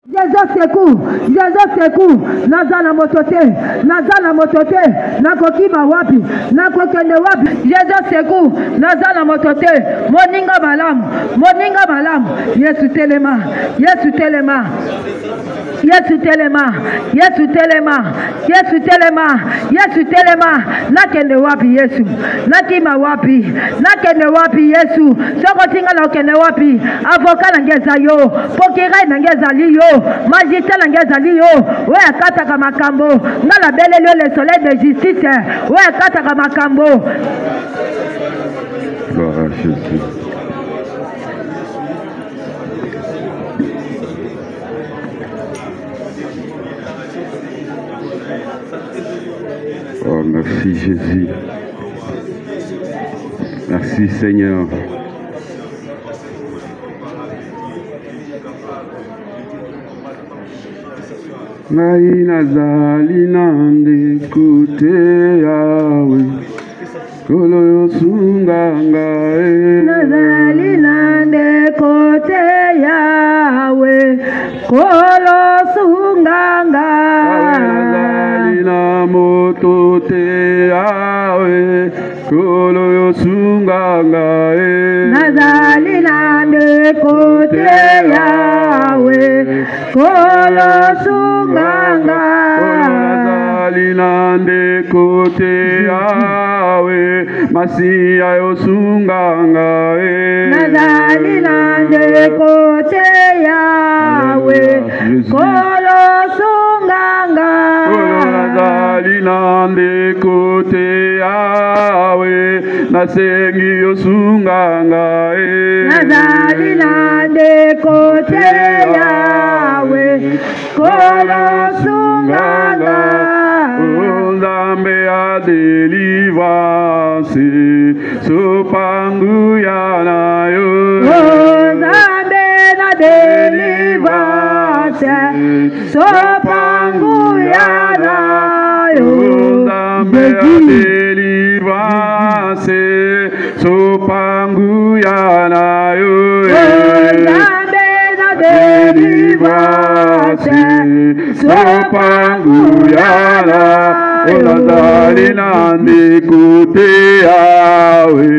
Jésus secours, nazala motote, nakokima wapi, nakokende wapi. Jésus secours, nazala motote, moninga malamu, Yesu telema, nakende wapi Yesu, nakima wapi, nakende wapi Yesu, soko tinga na okende wapi, avocat nangeza yo, pokira nangeza liyo, magistrat nangeza liyo, we akataka makambo, ngala bele liyo le soleil de justice, we akataka makambo. Gloire à Jésus. Oh, merci Jésus. Merci Seigneur. Ngai nazali nande kote yawe, kolo yosunga ngai. Nazali nande kote yawe, kolo sunga ngai. Nazali na moto te yawe, kolo yosunga ngai. Nazali nande kote yawe, kolo sunga ngai. Nazali nande kote yawe, Masia yosunga ngai. Nazali nande kote yawe, kolo sunga ngai. Nazali nande kote yawe, nasengi yosunga ngai. Nazali nande kote yawe, kolo sunga ngai. Nzambe ya délivrance, sopangu ya na yo. Nzambe na délivrance, sopangu ya na yo. Nzambe ya délivrance, sopangu ya na yo. Nzambe na délivrance, sopangu ya na yo. Nazali nande kote yawe,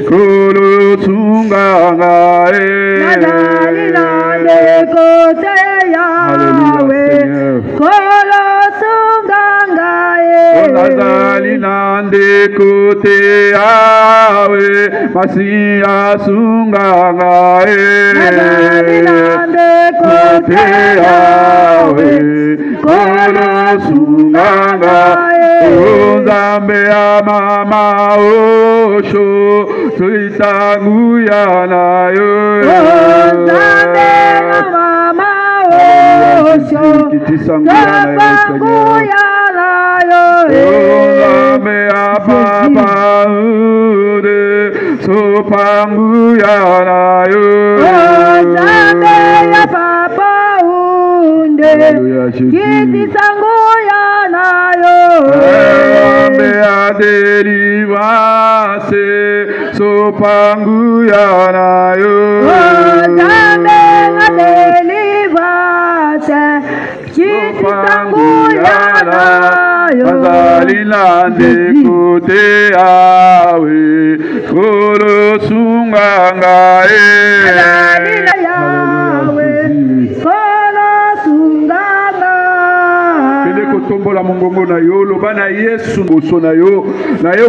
kolo sunga ngai. Nazali nande kote yawe, kolo sunga ngai. Nazali nande kote yawe, Masia sunga ngai. Nazali nande kote yawe, kolo sunga ngai. Nzambe ya mama osho, tuitangu ya na yo. Nzambe ya mama osho, tuitangu ya na yo. Nzambe ya papa ude, sopangu ya na yo. Nzambe ya papa unde, kitisangu ya na yo. Nzambe ya délivrance, sopangu ya na yo. Nzambe ya délivrance, kitisangu ya na yo. Nazali nande kote yawe, kolo sunga ngai. Nazali na yawe, kolo sunga ngai. Kende kotombola mongongo na yo, loba na Yesu boso na yo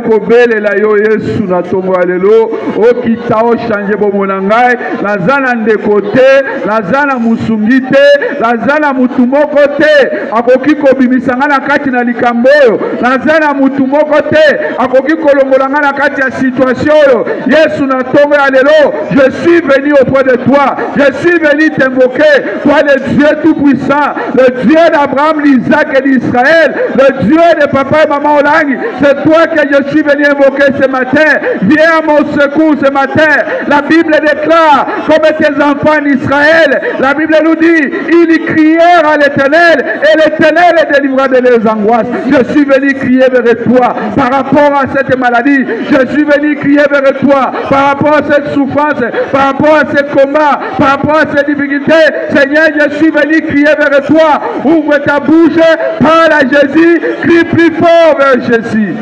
kobelela yo Yesu na tongo alelo, okita o change bomona ngai, nazana ndeko te, nazana musungi te, nazana mutu moko te, akoki kobimisa nga na kati na likambo oyo, nazana mutu moko te, akoki kolongola nga na kati ya situation oyo. Yesu na tongo alelo, je suis venu auprès de toi, je suis venu t'invoquer, toi le Dieu tout puissant, le Dieu d'Abraham, d'Isaac Isaac et d'Israël, le Dieu de papa et maman Olangi. C'est toi que je suis venu invoquer ce matin. Viens à mon secours ce matin. La Bible déclare, comme tes enfants d'Israël, la Bible nous dit, ils crièrent à l'Éternel et l'Éternel les délivra de leurs angoisses. Je suis venu crier vers toi par rapport à cette maladie. Je suis venu crier vers toi par rapport à cette souffrance, par rapport à ce combat, par rapport à ces difficultés. Seigneur, je suis venu crier vers toi. Ouvre ta bouche, parle à Jésus, crie plus fort vers Jésus.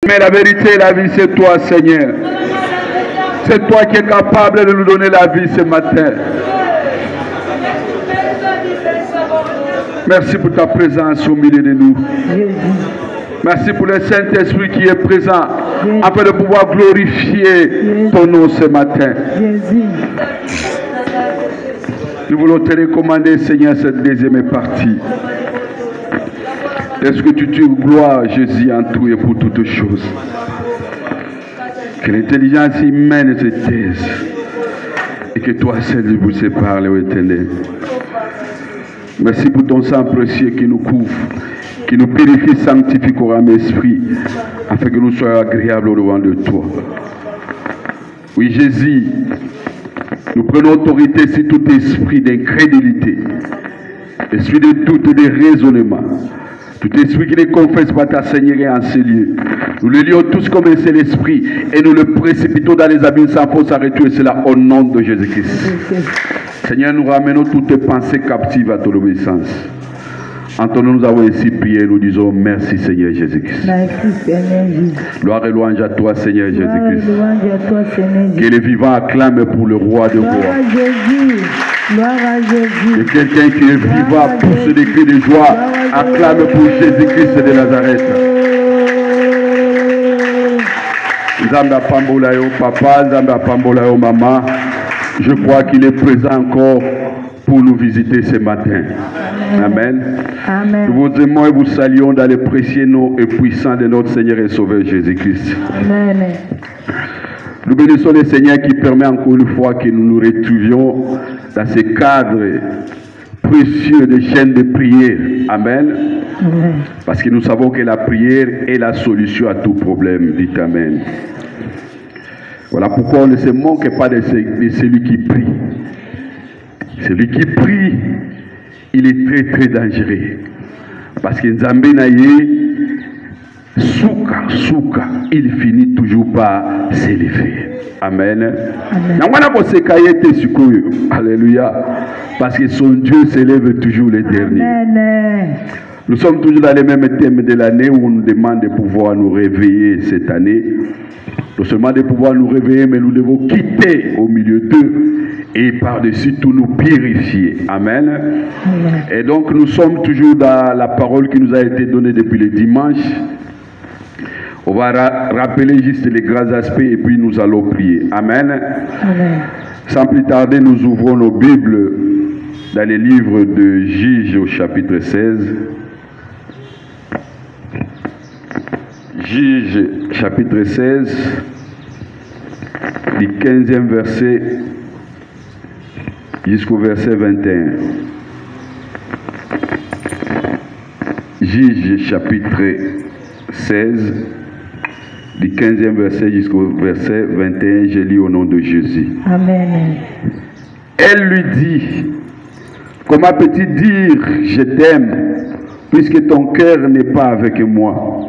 Mais la vérité et la vie, c'est toi, Seigneur. C'est toi qui es capable de nous donner la vie ce matin. Merci pour ta présence au milieu de nous. Merci pour le Saint-Esprit qui est présent afin de pouvoir glorifier ton nom ce matin. Nous voulons te recommander, Seigneur, cette deuxième partie. Est-ce que tu tires gloire, Jésus, en tout et pour toutes choses? Que l'intelligence humaine se taise et que toi seul vous sépare, ô Éternel. Merci pour ton sang précieux qui nous couvre, qui nous purifie, sanctifie corps, âme, esprit, afin que nous soyons agréables au devant de toi. Oui, Jésus, nous prenons autorité sur tout esprit d'incrédulité, esprit de doute, de raisonnement, tout esprit qui ne confesse pas ta Seigneurie en ces lieux. Nous le lions tous comme un seul esprit et nous le précipitons dans les abîmes sans force à retour, et cela au nom de Jésus-Christ. Seigneur, nous ramenons toutes tes pensées captives à ton obéissance. Entendons, nous avons ainsi prié, nous disons merci Seigneur Jésus-Christ. Merci Seigneur Jésus. Gloire et louange à toi Seigneur Jésus-Christ. Que les vivants acclament pour le roi de rois. Gloire à Jésus. Gloire à Jésus. Que quelqu'un qui est vivant pousse des cris de joie, acclame pour Jésus-Christ de Nazareth. Zamba Pambolayo papa, Zamba Pambolayo maman. Je crois qu'il est présent encore pour nous visiter ce matin. Amen. Amen. Nous vous aimons et vous saluons dans le précieux nom et puissant de notre Seigneur et Sauveur Jésus-Christ. Amen. Nous bénissons le Seigneur qui permet encore une fois que nous nous retrouvions dans ce cadre précieux de chaîne de prière. Amen. Amen. Parce que nous savons que la prière est la solution à tout problème. Dites Amen. Voilà pourquoi on ne se moque pas de celui qui prie. Celui qui prie, il est très très dangereux. Parce que Nzambe naye, souka, il finit toujours par s'élever. Amen. Alléluia. Parce que son Dieu s'élève toujours les derniers. Amen. Nous sommes toujours dans les mêmes thèmes de l'année où on nous demande de pouvoir nous réveiller cette année. Non seulement de pouvoir nous réveiller, mais nous devons quitter au milieu d'eux et par-dessus tout nous purifier. Amen. Amen. Et donc nous sommes toujours dans la parole qui nous a été donnée depuis le dimanche. On va rappeler juste les grands aspects et puis nous allons prier. Amen. Amen. Sans plus tarder, nous ouvrons nos Bibles dans les livres de Juges au chapitre 16. Juges chapitre 16, du 15e verset jusqu'au verset 21. Juges chapitre 16, du 15e verset jusqu'au verset 21, je lis au nom de Jésus. Amen. Elle lui dit, comment peux-tu dire je t'aime puisque ton cœur n'est pas avec moi?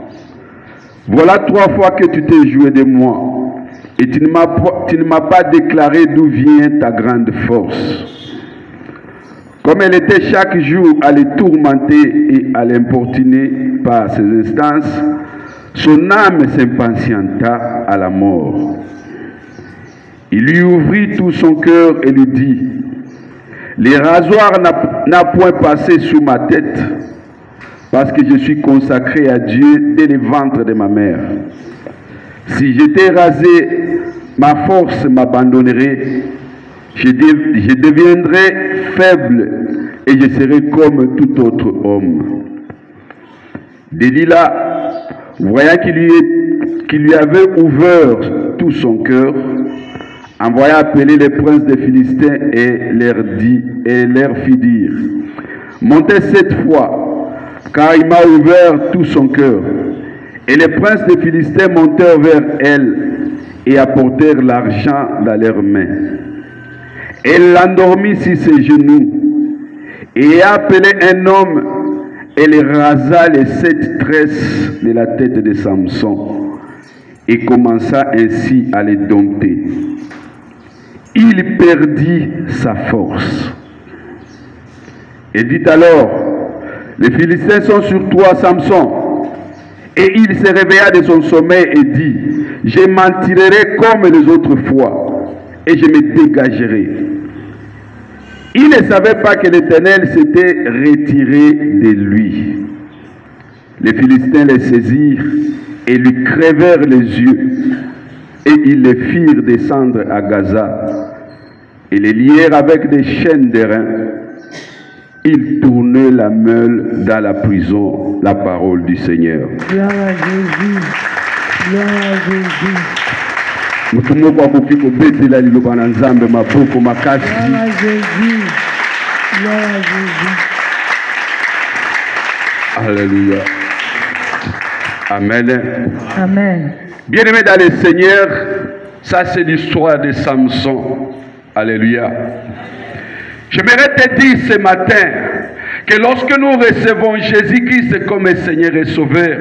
Voilà 3 fois que tu t'es joué de moi et tu ne m'as pas déclaré d'où vient ta grande force. Comme elle était chaque jour à les tourmenter et à l'importuner par ses instances, son âme s'impatienta à la mort. Il lui ouvrit tout son cœur et lui dit, les rasoirs n'a point passé sous ma tête, parce que je suis consacré à Dieu dès le ventre de ma mère. Si j'étais rasé, ma force m'abandonnerait, je deviendrais faible et je serais comme tout autre homme. Delilah, voyant qu'il lui avait ouvert tout son cœur, envoya appeler les princes des Philistins et leur fit dire, montez cette fois, car il m'a ouvert tout son cœur. Et les princes des Philistins montèrent vers elle et apportèrent l'argent dans leurs mains. Elle l'endormit sur ses genoux et appelait un homme et les rasa les 7 tresses de la tête de Samson et commença ainsi à les dompter. Il perdit sa force. Et dit alors, les Philistins sont sur toi, Samson. Et il se réveilla de son sommeil et dit, je m'en tirerai comme les autres fois, et je me dégagerai. Il ne savait pas que l'Éternel s'était retiré de lui. Les Philistins les saisirent et lui crevèrent les yeux, et ils les firent descendre à Gaza, et les lièrent avec des chaînes d'airain. Ils tournaient la meule dans la prison, la parole du Seigneur. Gloire à Jésus. Gloire à Jésus. Mutumoko akufika betela liloba na Nzambe maboko makasi. Gloire à Jésus. Gloire à Jésus. Alléluia. Amen. Amen. Bien-aimés dans le Seigneur, ça c'est l'histoire de Samson. Alléluia. J'aimerais te dire ce matin que lorsque nous recevons Jésus-Christ comme Seigneur et Sauveur,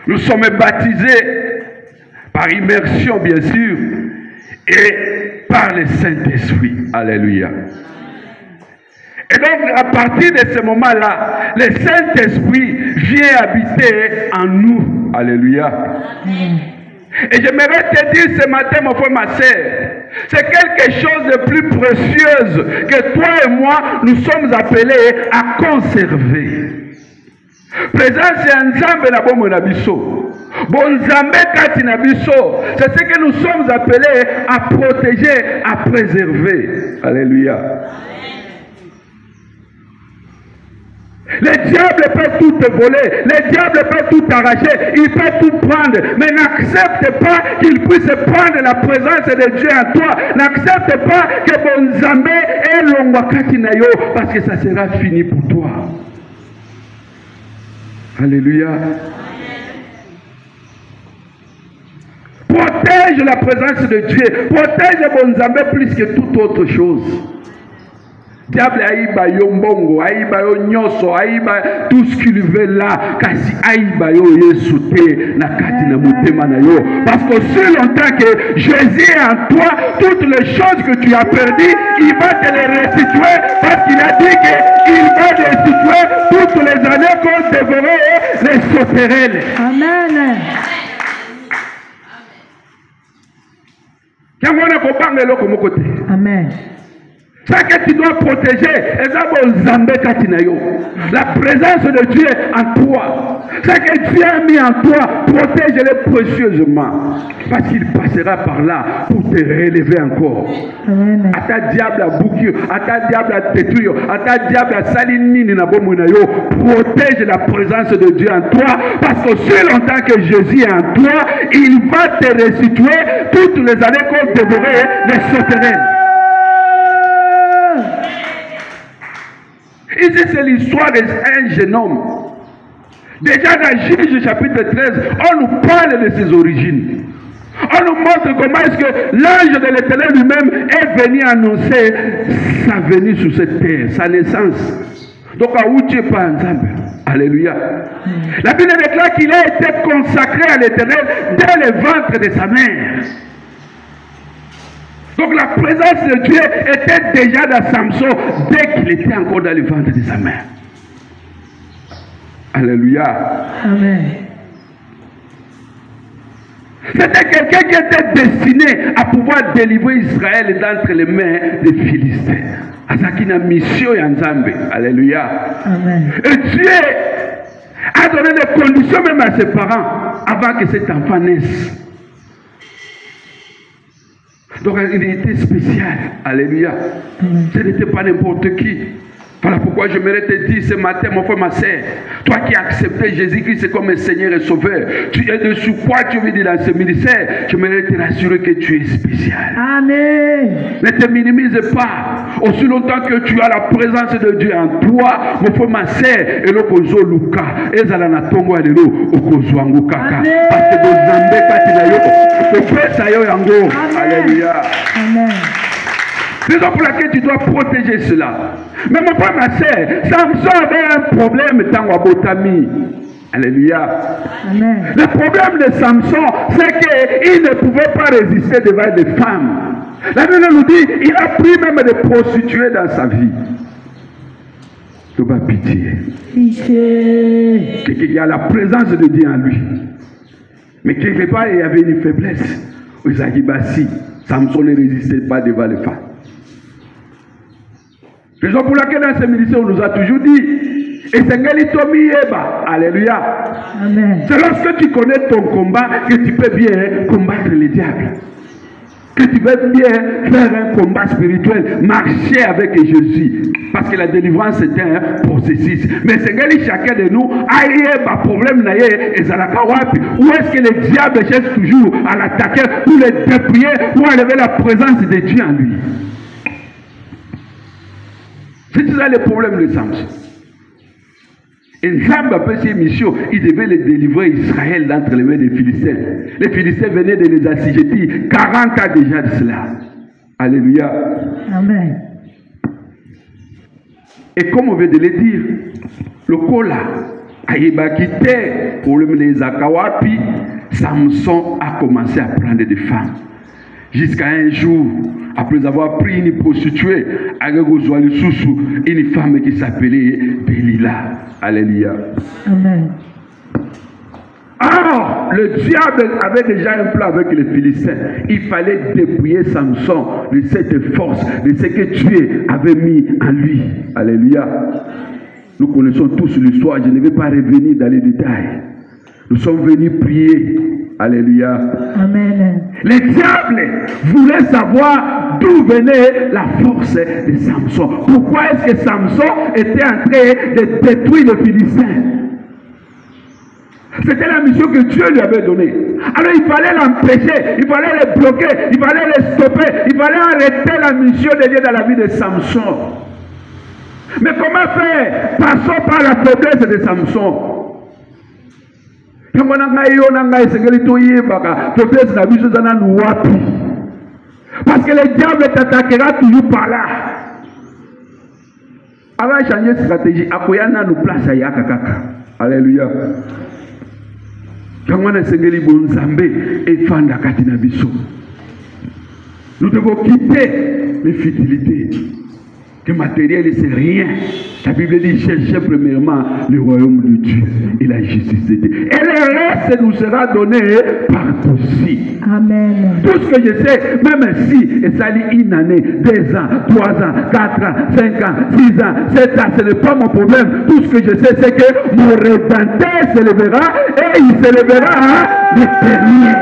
nous sommes baptisés par immersion bien sûr et par le Saint-Esprit. Alléluia. Et donc à partir de ce moment-là, le Saint-Esprit vient habiter en nous. Alléluia. Et j'aimerais te dire ce matin, mon frère, ma sœur, c'est quelque chose de plus précieux que toi et moi, nous sommes appelés à conserver. Présence et Nzambe na bomo na biso. Bon Nzambe kati na biso. C'est ce que nous sommes appelés à protéger, à préserver. Alléluia. Le diable peut tout te voler, le diable peut tout arracher, il peut tout prendre, mais n'accepte pas qu'il puisse prendre la présence de Dieu en toi. N'accepte pas que bon Nzambe ait l'ongwakati na yo, parce que ça sera fini pour toi. Alléluia. Protège la présence de Dieu, protège bon Nzambe plus que toute autre chose. Diable aïba yo mbongo, aïba yo nyoso, aïba tout ce qu'il veut là, kasi aïba yo yesoute na kati na motema na yo. Parce que si longtemps que Jésus est en toi, toutes les choses que tu as perdues, il va te les restituer, parce qu'il a dit qu'il va te restituer toutes les années qu'on dévorait les sauterelles. Amen. Amen. Ça que tu dois protéger, la présence de Dieu en toi. Ça que Dieu a mis en toi, protège-le précieusement. Parce qu'il passera par là pour te relever encore. Amen. À ta diable à bouclier, à ta diable à détruire, à ta diable à salinine, protège la présence de Dieu en toi. Parce que si longtemps que Jésus est en toi, il va te restituer toutes les années qu'on dévorait les sauterelles. Ici, c'est l'histoire d'un jeune homme. Déjà dans Juge chapitre 13, on nous parle de ses origines. On nous montre comment est-ce que l'ange de l'Éternel lui-même est venu annoncer sa venue sur cette terre, sa naissance. Donc, à où tu es pas ensemble. Alléluia. La Bible déclare qu'il a été consacré à l'Éternel dès le ventre de sa mère. Donc la présence de Dieu était déjà dans Samson dès qu'il était encore dans le ventre de sa mère. Alléluia. Amen. C'était quelqu'un qui était destiné à pouvoir délivrer Israël d'entre les mains des Philistins. Azakina mission Yanzambe. Alléluia. Amen. Et Dieu a donné des conditions même à ses parents avant que cet enfant naisse. Donc il était spécial. Alléluia. Ce n'était pas n'importe qui. Voilà pourquoi j'aimerais te dire ce matin, mon frère, ma sœur, toi qui as accepté Jésus-Christ comme Seigneur et Sauveur, tu es dessus quoi tu veux dire dans ce ministère, j'aimerais te rassurer que tu es spécial. Amen. Ne te minimise pas. Aussi longtemps que tu as la présence de Dieu en toi, mon frère, ma sœur, et le kozo luka, et zalana tongo alelo, au kozo ango kaka. Parce que dans Zambé, yango. Alléluia. Amen. Raison pour laquelle tu dois protéger cela. Mais mon frère, ma sœur, Samson avait un problème dans Wabotami. Alléluia. Amen. Le problème de Samson, c'est qu'il ne pouvait pas résister devant des femmes. La Bible nous dit, il a pris même des prostituées dans sa vie. Tu vas pitié. Pitié. Il y a la présence de Dieu en lui. Mais quelque part, il y avait une faiblesse. Samson ne résistait pas devant les femmes. Raison pour laquelle dans ce ministère, on nous a toujours dit, et c'est alléluia. Amen. C'est lorsque tu connais ton combat que tu peux bien combattre les diables. Que tu peux bien faire un combat spirituel, marcher avec Jésus. Parce que la délivrance c'est un processus. Mais c'est chacun de nous a un problème. Où est-ce que le diable cherche toujours à l'attaquer pour le dépouiller, pour enlever la présence de Dieu en lui? C'est ça le problème de Samson. Et Zab, après ses missions, il devait les délivrer Israël d'entre les mains des Philistins. Les Philistins venaient de les assujettir 40 ans déjà de cela. Alléluia. Amen. Et comme on vient de le dire, le Kola a quitté pour les Akawapi, Samson a commencé à prendre des femmes. Jusqu'à un jour, après avoir pris une prostituée, une femme qui s'appelait Delilah. Alléluia. Amen. Alors, le diable avait déjà un plan avec les Philistins. Il fallait dépouiller Samson de cette force, de ce que Dieu avait mis en lui. Alléluia. Nous connaissons tous l'histoire, je ne vais pas revenir dans les détails. Nous sommes venus prier. Alléluia. Amen. Les diables voulaient savoir d'où venait la force de Samson. Pourquoi est-ce que Samson était en train de détruire les Philistins? C'était la mission que Dieu lui avait donnée. Alors il fallait l'empêcher, il fallait le bloquer, il fallait le stopper, il fallait arrêter la mission de Dieu dans la vie de Samson. Mais comment faire? Passons par la faiblesse de Samson. Parce que le diable t'attaquera toujours par là. Avant de changer de stratégie, Akoyana nous place à Yakakaka. Alléluia. Nous devons quitter les futilités. Que matériel, c'est rien. La Bible dit cherchez premièrement le royaume de Dieu et la justice de Dieu. Et le reste nous sera donné par aussi. Amen. Tout ce que je sais, même si ça lit une année, 2 ans, 3 ans, 4 ans, 5 ans, 6 ans, 7 ans, ce n'est pas mon problème. Tout ce que je sais, c'est que mon Rédempteur se lèvera et il se lèvera le dernier.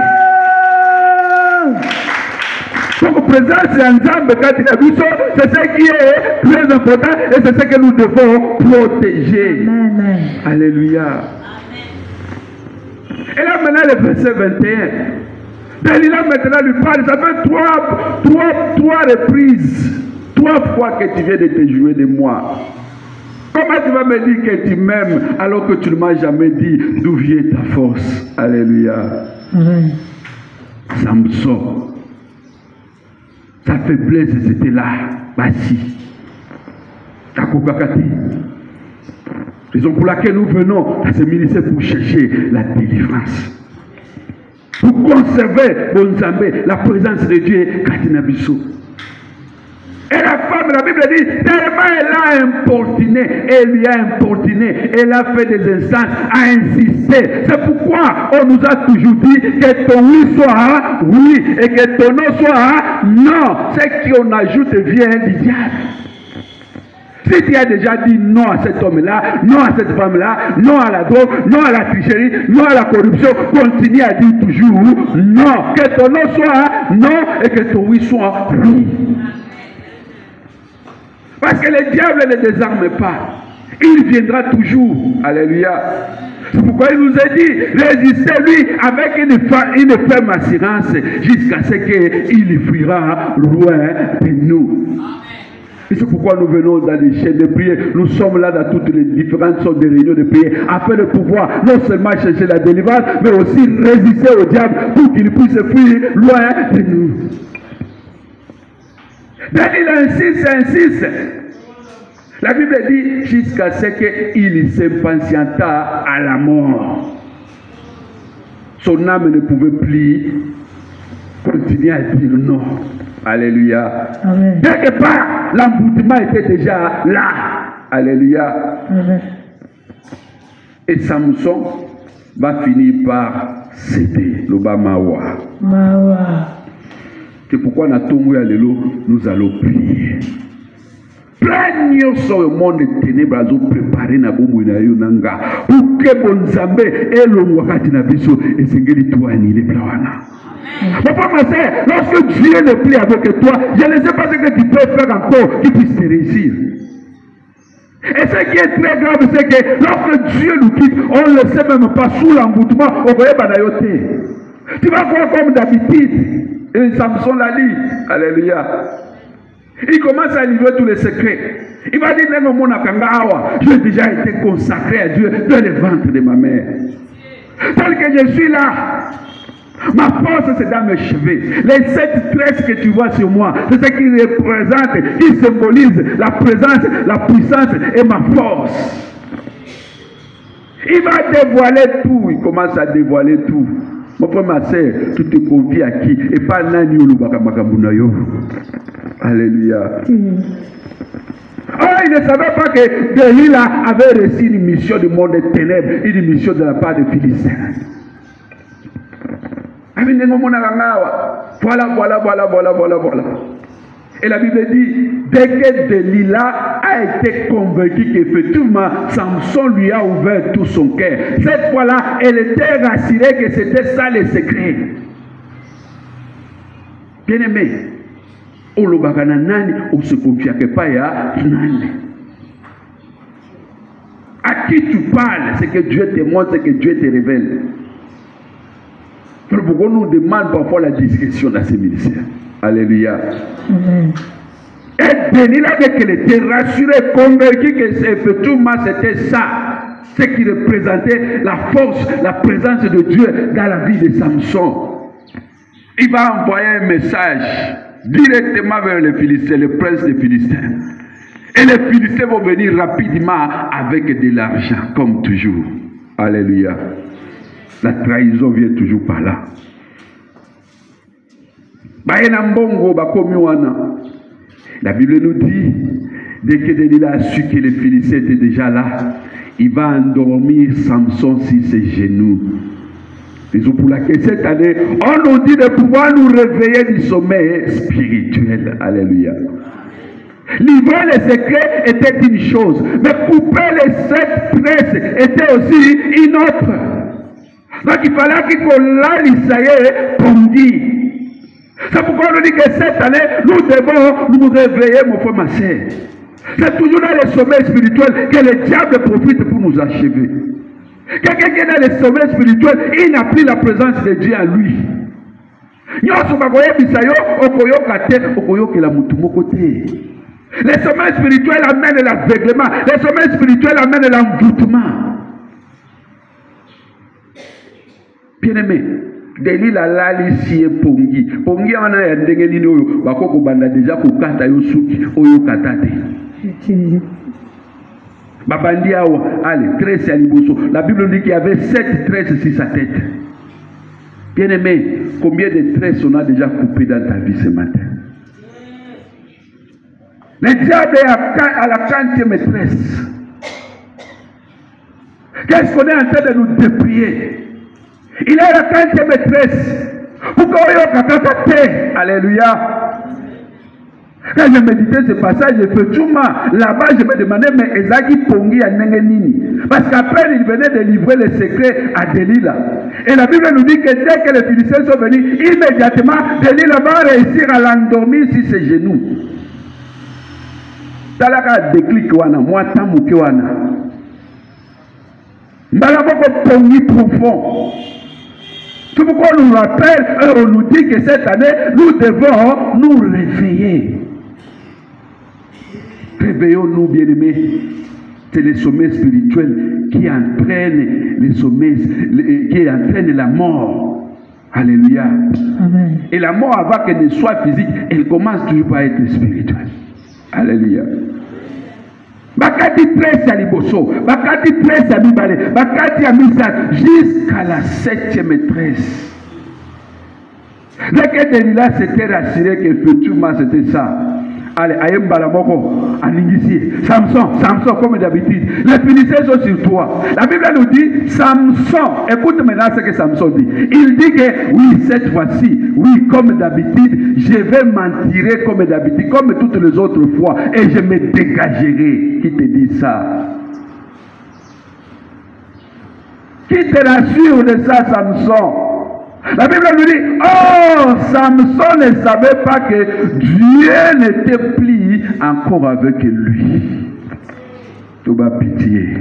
Donc, présence en Zambé, c'est ce qui est très important et c'est ce que nous devons protéger. Amen. Alléluia. Et là, maintenant, le verset 21. Delilah maintenant lui parle, ça fait trois reprises, 3 fois que tu viens de te jouer de moi. Comment tu vas me dire que tu m'aimes alors que tu ne m'as jamais dit d'où vient ta force? Alléluia. Amen. Samson. Sa faiblesse, c'était là, basi. Raison pour laquelle nous venons à ce ministère pour chercher la délivrance. Pour conserver, bon Zambé, la présence de Dieu, Katinabiso. Et la femme, la Bible dit, tellement elle a importuné, elle lui a importuné, elle a fait des instances, a insisté. C'est pourquoi on nous a toujours dit que ton oui soit oui et que ton non soit non. Ce qu'on ajoute vient du diable. Si tu as déjà dit non à cet homme-là, non à cette femme-là, non à la drogue, non à la tricherie, non à la corruption, continue à dire toujours non. Que ton non soit non et que ton oui soit oui. Parce que le diable ne désarme pas. Il viendra toujours. Alléluia. C'est pourquoi il nous a dit, résistez-lui avec une ferme assurance jusqu'à ce qu'il fuira loin de nous. Et c'est pourquoi nous venons dans les chaînes de prière. Nous sommes là dans toutes les différentes sortes de réunions de prière afin de pouvoir non seulement chercher la délivrance, mais aussi résister au diable pour qu'il puisse fuir loin de nous. Daniel insiste. La Bible dit jusqu'à ce qu'il s'impatienta à la mort. Son âme ne pouvait plus continuer à dire non. Alléluia. Amen. Quelque part, l'emboutement était déjà là. Alléluia. Amen. Et Samson va finir par céder. L'Obamawa. C'est pourquoi nous allons prier. Plein sur le monde des ténèbres à préparer na bomo na yo nanga pour que bonzambe et le wakati na biso et sengeli toi ni les plawana. Papa ma sœur, lorsque Dieu ne plie avec toi, je ne sais pas ce que tu peux faire encore qui puisse te réussir. Et ce qui est très grave, c'est que lorsque Dieu nous quitte, on ne le sait même pas sous l'emboutement, on va banayoter. Tu vas voir comme d'habitude. Et Samson l'a dit. Alléluia. Il commence à livrer tous les secrets. Il va dire, j'ai déjà été consacré à Dieu dans le ventre de ma mère. Tel que je suis là, ma force c'est dans mes cheveux. Les 7 tresses que tu vois sur moi, c'est ce qui représente, qui symbolise la présence, la puissance et ma force. Il va dévoiler tout. Il commence à dévoiler tout. Mon frère, ma soeur, tu te confies à qui? Et pas Nani ou Lubakamakambunayo. Alléluia. Oh, il ne savait pas que Delilah avait reçu une mission du monde des ténèbres, une mission de la part des Philistins. Voilà. Et la Bible dit, dès que Delilah a été convaincue qu'effectivement Samson lui a ouvert tout son cœur, cette fois-là, elle était rassurée que c'était ça le secret. Bien-aimé, on ne se confie pas à Nani. À qui tu parles, c'est que Dieu te montre, c'est que Dieu te révèle. Pourquoi nous demande parfois la discrétion dans ces ministères? Alléluia. Amen. Et Delilah, qu'elle était rassurée, convaincue que effectivement c'était ça, ce qui représentait la force, la présence de Dieu dans la vie de Samson. Il va envoyer un message directement vers les Philistins, le prince des Philistins. Et les Philistins vont venir rapidement avec de l'argent, comme toujours. Alléluia. La trahison vient toujours par là. La Bible nous dit, dès que Delilah a su que les Philistins étaient déjà là, il va endormir Samson sur ses genoux. Raison pour laquelle cette année, on nous dit de pouvoir nous réveiller du sommeil spirituel. Alléluia. Livrer les secrets était une chose, mais couper les 7 tresses était aussi une autre. Donc il fallait qu'on l'aille pongi. C'est pourquoi on dit que cette année, nous devons nous réveiller, mon frère, ma soeur. C'est toujours dans le sommeil spirituel que le diable profite pour nous achever. Quelqu'un qui est dans le sommeil spirituel, il n'a plus la présence de Dieu en lui. Le sommeil spirituel amène l'aveuglement. Le sommeil spirituel amène l'envoûtement. Bien-aimé, Delilah lali siye pongi. Pongi wana ya ndenge nini oyo bakoko banda deja kokata yo suki oyo katate. Babandi awa, allez, tresse à liboso. La Bible dit qu'il y avait 7 tresses sur sa tête. Bien-aimé, combien de tresses on a déjà coupé dans ta vie ce matin? Le diable est à la 40e tresse. Qu'est-ce qu'on est en train de nous déplier? Il est à la 40e tresse. Pourquoi on Alléluia. Quand je méditais ce passage, effectivement, là-bas, je me demandais, mais Ezaki Pongi a Nengenini. Parce qu'après, il venait de livrer les secrets à Delilah. Et la Bible nous dit que dès que les Philistins sont venus, immédiatement, Delilah va réussir à l'endormir sur ses genoux. talaka déclic wana moi tamuke wana mbala moko pongi profond. C'est pourquoi on nous rappelle et on nous dit que cette année nous devons nous réveiller. Réveillons-nous, bien-aimés. C'est les sommets spirituels qui entraînent les sommets, qui entraînent la mort. Alléluia. Amen. Et la mort, avant qu'elle ne soit physique, elle commence toujours par être spirituelle. Alléluia. Bakati 13 à Liboso, Bakati 13 à Mibale, Bakati à Misa, jusqu'à la 7e tresse. Dès que Delilah s'était rassuré qu'effectivement c'était ça. Allez, Ayem Balamoko, Aningisi, Samson, comme d'habitude. Les Philistins sont sur toi. La Bible nous dit, Samson, écoute maintenant ce que Samson dit. Il dit que, oui, cette fois-ci, oui, comme d'habitude, je vais m'en tirer comme d'habitude, comme toutes les autres fois, et je me dégagerai. Qui te dit ça? Qui te rassure de ça, Samson? La Bible nous dit, oh, Samson ne savait pas que Dieu n'était plus encore avec lui. Tout va pitié.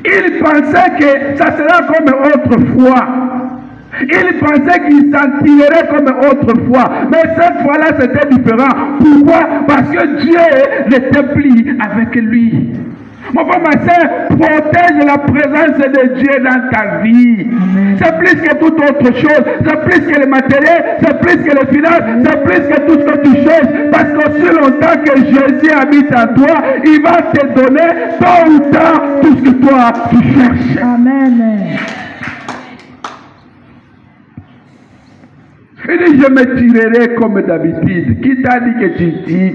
Il pensait que ça serait comme autrefois. Il pensait qu'il s'en tirerait comme autrefois. Mais cette fois-là, c'était différent. Pourquoi? Parce que Dieu n'était plus avec lui. Mon frère, ma soeur, protège la présence de Dieu dans ta vie. C'est plus que toute autre chose. C'est plus que le matériel. C'est plus que les finances. C'est plus que tout ce que tu cherches. Parce qu'aussi longtemps que Jésus habite en toi, il va te donner tôt ou tard tout ce que toi tu cherches. Amen. Il dit, je me tirerai comme d'habitude. Qui t'a dit que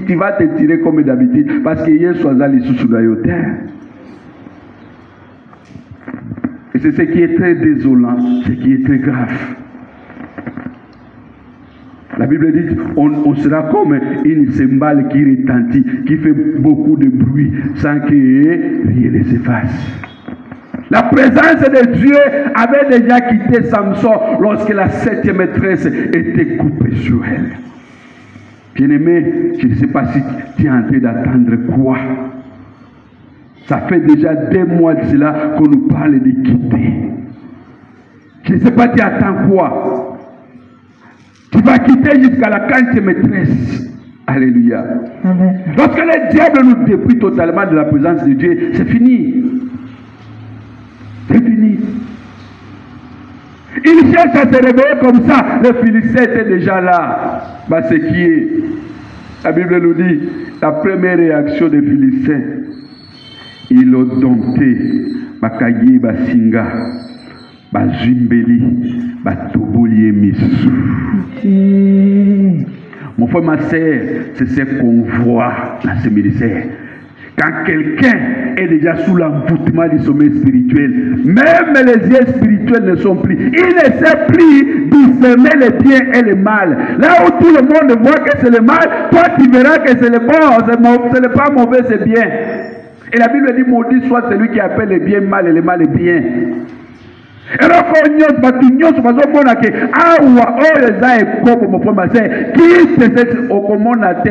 tu vas te tirer comme d'habitude? Parce que hier soir, il est sous la terre. Et c'est ce qui est très désolant, ce qui est très grave. La Bible dit, on sera comme une cymbale qui retentit, qui fait beaucoup de bruit, sans que rien ne s'efface. La présence de Dieu avait déjà quitté Samson lorsque la 7e tresse était coupée sur elle. Bien-aimé, je ne sais pas si tu es en train d'attendre quoi. Ça fait déjà 2 mois de cela qu'on nous parle de quitter. Je ne sais pas tu attends quoi. Tu vas quitter jusqu'à la 40e tresse. Alléluia. Amen. Lorsque le diable nous dépouille totalement de la présence de Dieu, c'est fini. C'est fini. Il cherche à se réveiller comme ça. Le Philistin était déjà là. Bah, c'est qui est. La Bible nous dit, la première réaction des Philistins, ils l'ont dompté. Bakagi, Basinga, Bazimbeli, Batoboli et Missou. Mon frère, ma soeur, c'est ce qu'on voit dans ce ministère. Quand quelqu'un est déjà sous l'envoûtement du sommeil spirituel, même les yeux spirituels ne sont plus. Il ne sait plus discerner le bien et le mal. Là où tout le monde voit que c'est le mal, toi tu verras que c'est le bon, ce n'est pas mauvais, c'est bien. Et la Bible dit, maudit soit celui qui appelle le bien mal et le mal bien. Et donc,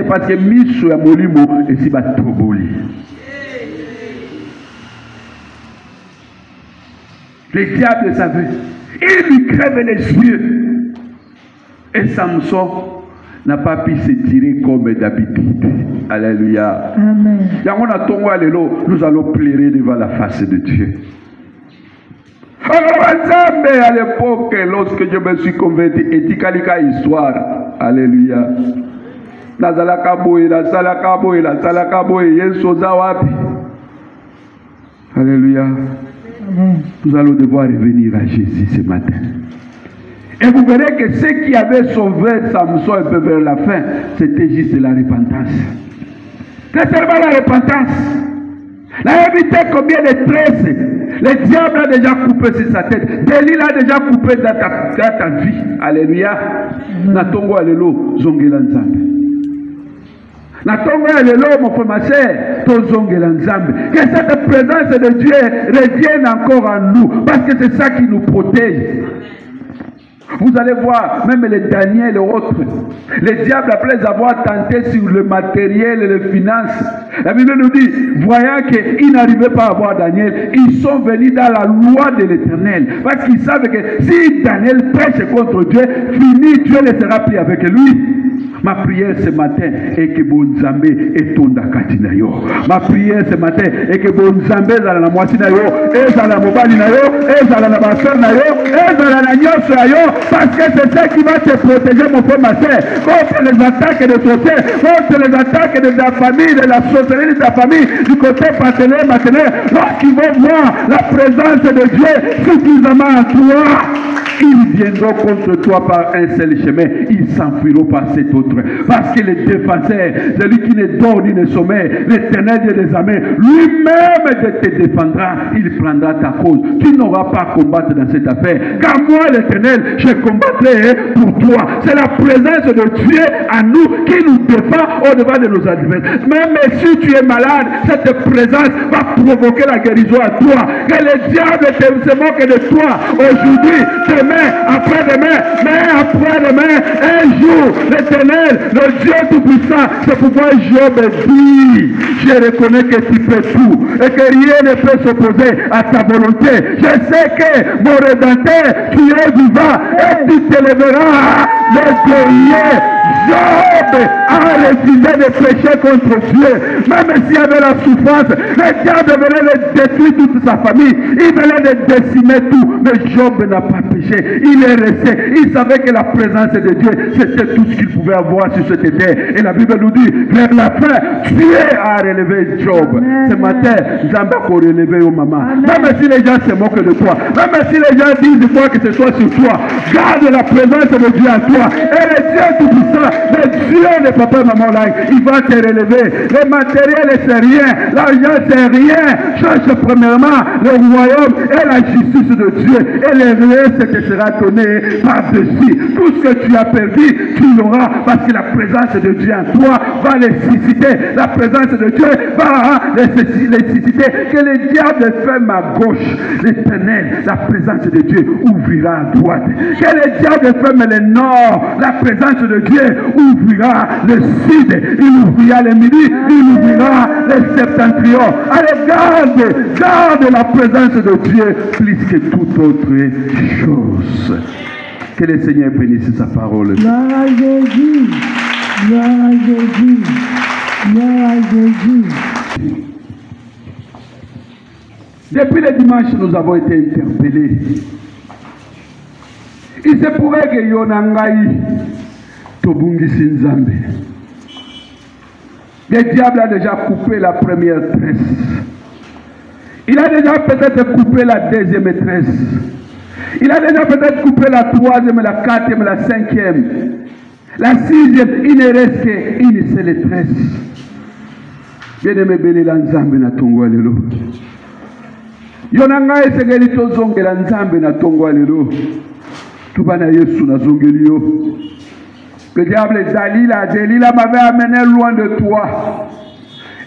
parce que Misso ya molimo esi batoboli. Le diable savait. Il lui crève les yeux. Et Samson n'a pas pu se tirer comme d'habitude. Alléluia. Amen. Nous allons pleurer devant la face de Dieu. À l'époque, lorsque je me suis converti, et Tikalika histoire, alléluia. Alléluia. Nous allons devoir revenir à Jésus ce matin. Et vous verrez que ce qui avait sauvé Samson un peu vers la fin, c'était juste la repentance. C'est seulement la repentance. La évité combien de tresses. Le diable a déjà coupé sur sa tête. Delilah a déjà coupé dans ta vie. Alléluia. Natongo alelo zongela nzambe. Natongo alelo mon frère ma soeur, to zongela nzambe. Que cette présence de Dieu revienne encore en nous, parce que c'est ça qui nous protège. Vous allez voir, même les Daniel et autres, les diables, après avoir tenté sur le matériel et les finances, la Bible nous dit, voyant qu'ils n'arrivaient pas à voir Daniel, ils sont venus dans la loi de l'Éternel. Parce qu'ils savent que si Daniel prêche contre Dieu, fini, Dieu ne sera plus avec lui. Ma prière ce matin est que Bonzambe est ton dakatinayo. Ma prière ce matin est que Bonzambe est dans la moitié nayo, est dans la mobile nayo, est dans la basseur nayo, est dans la nyos nayo, parce que c'est ça qui va te protéger, mon frère, ma soeur, contre les attaques de ton père, contre les attaques de ta famille, de la sorcellerie de ta famille, du côté partenaire, lorsqu'ils vont voir la présence de Dieu suffisamment en toi. Ils viendront contre toi par un seul chemin. Ils s'enfuiront par cet autre. Parce que le défenseur, celui qui ne dort ni ne sommeille, l'Éternel Dieu des armées, lui-même te défendra. Il prendra ta cause. Tu n'auras pas à combattre dans cette affaire. Car moi, l'Éternel, je combattrai pour toi. C'est la présence de Dieu à nous qui nous défend au-devant de nos adversaires. Même si tu es malade, cette présence va provoquer la guérison à toi. Que le diable se moque de toi aujourd'hui, demain, après-demain, mais après-demain, un jour, l'Éternel, le Dieu Tout-Puissant, c'est pourquoi Job dit, je reconnais que tu fais tout et que rien ne peut s'opposer à ta volonté. Je sais que mon Rédempteur, tu es vivant et tu te lèveras, le guerrier. Job a refusé de pécher contre Dieu. Même s'il y avait la souffrance, le diable venait de détruire toute sa famille. Il venait de décimer tout. Mais Job n'a pas péché. Il est resté. Il savait que la présence de Dieu, c'était tout ce qu'il pouvait avoir sur cette terre. Et la Bible nous dit, vers la fin, Dieu a relevé Job. Amen. Ce matin, Zamba a relevé au maman. Même si les gens se moquent de toi, même si les gens disent quoi que ce soit sur toi, garde la présence de Dieu à toi. Et le Dieu Tout-Puissant, le Dieu de papa et maman là, il va te relever. Le matériel c'est rien, l'argent c'est rien. Cherche premièrement le royaume et la justice de Dieu. Et le reste te sera donné par-dessus. Tout ce que tu as perdu, tu l'auras parce que la présence de Dieu en toi va les susciter. La présence de Dieu va les susciter. Que le diable ferme à gauche, l'Éternel, la présence de Dieu ouvrira à droite. Que le diable ferme le nord, la présence de Dieu ouvrira le sud, il ouvrira le midi, il ouvrira le septentrion. Allez, garde la présence de Dieu plus que toute autre chose. Que le Seigneur bénisse sa parole. Gloire à Jésus, gloire à Jésus, gloire à Jésus. Depuis le dimanche, nous avons été interpellés. Il se pourrait que Yonangaï Tobungisi Nzambe. Le diable a déjà coupé la première tresse. Il a déjà peut-être coupé la deuxième tresse. Il a déjà peut-être coupé la troisième, la quatrième, la cinquième. La sixième, il ne reste qu'une seule tresse. Bien-aimé Béli Nzambe na Tongwa Lelo. Yonanga esegeli tozongela Nzambe na Tongwa Lelo. Tubana Yesu na zongelio. Le diable Delilah m'avait amené loin de toi.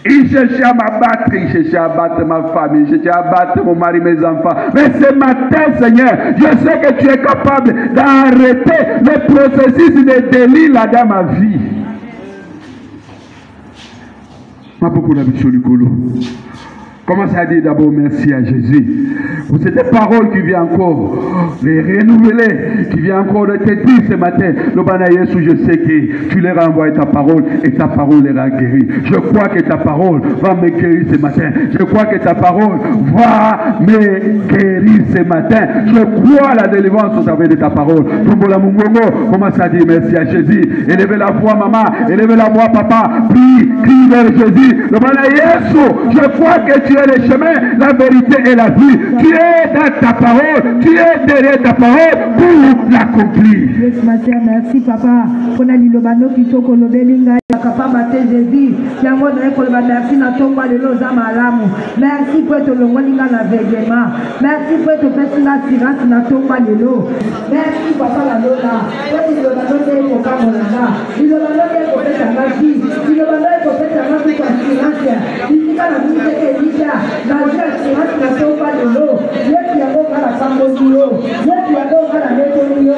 Il cherchait à m'abattre, il cherchait à abattre ma famille, il cherchait à abattre mon mari, mes enfants. Mais ce matin, Seigneur, je sais que tu es capable d'arrêter le processus de Delilah dans ma vie. Ma beaucoup d'habitude du colo. Commence à dire d'abord merci à Jésus pour cette parole qui vient encore les renouveler, qui vient encore de te dire ce matin. Le Bana Yesu, je sais que tu leur as envoyé ta parole et ta parole les a guéris. Je crois que ta parole va me guérir ce matin. Je crois que ta parole va me guérir ce matin. Je crois à la délivrance au travers de ta parole. Tombola Mungongo, commence à dire merci à Jésus. Élevez la voix, maman. Élevez la voix, papa. Crie vers Jésus. Le Bana Yesu, je crois que tu es le chemin, la vérité et la vie. Tu es dans ta parole, tu es derrière ta parole pour l'accomplir. Ce matin, merci papa. Pour la lilobano qui toko le belinga, capable de Jésus. Merci na tomba de nos amalamu. Merci pour te longolinga na veillema. Merci pour te faire la silence na tomba de l'eau. Merci papa la lola. Pour lilobano de kokamolanga. Lilobano de kopeta ngaki. Lilobano de kopeta ngaki kwa silence. Itika na mite elisha. Na jia silence na tomba de l'eau. Yesu yango kala sambo diyo. Yesu yango kala neto diyo.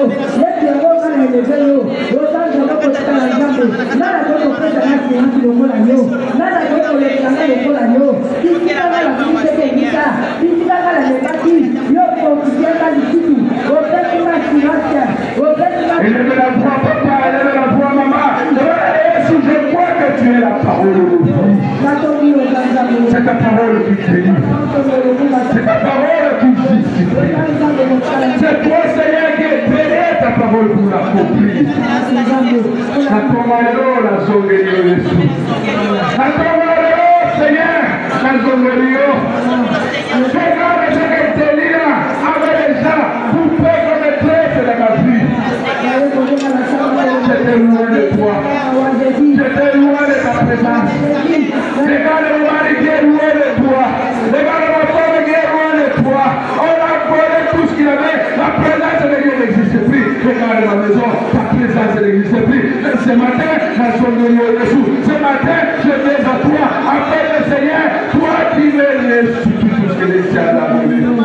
grâce lokola yo ngana kokolekanga lokola yo isikanga la kusekelisa isikanga la lebaki yo kokusiaka lisusu opesinga sirasya opesinga élève la voix papa, élève la voix maman. Jésus, je crois que tu es la parole de vie. C'est ta parole qui délivre. C'est ta parole qui justifie. C'est toi, Seigneur, qui es payé ta parole pour l'accomplir. La tomalo, la zonguerio, Jésus. La tomalo, Seigneur, la zonguerio. Regarde ce que tu es là, avec les gens, pour faire comme maîtresse de ma vie. J'étais loin de toi. J'étais loin de ta présence. Regarde mon mari qui est loin de toi. Regarde ma femme qui est loin de toi. On a volé tout ce qu'il avait. La présence de Dieu n'existe plus. Regarde ma maison. Ta présence n'existe plus. Ce matin, la sonne de Jésus. Ce matin, je viens à toi. Appelle le Seigneur. Toi qui m'aimes sur tout ce que les cieux à la maison.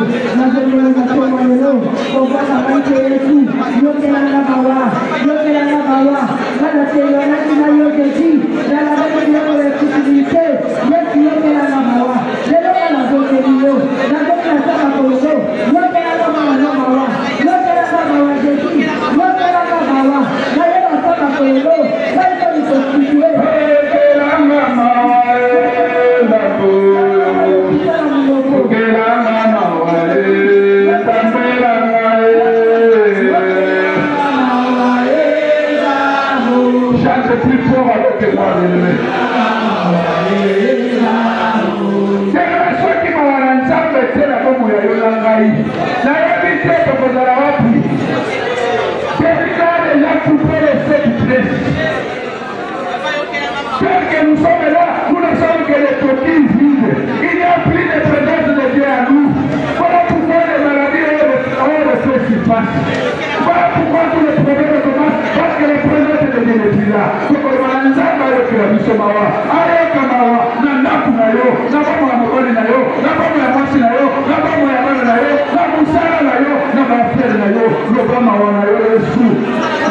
Que nous sommes là, nous ne sommes que les coquilles vides. Il n'y a plus de présence de Dieu à nous. Voilà pourquoi les maladies ont le feu qui passe. Voilà pourquoi tous les problèmes commencent. Parce que les présence de Dieu n'est plus là. Donc on va nous envoyer que la mission mawa. Allez, Kamawa, Nanaku Nayo, Nabamu Amokoni Nayo, Nabamu Yamasi Nayo, Nabamu Yamani Nayo, Namusara Nayo, Nabafel Nayo, Lobama Nayo, Yesu.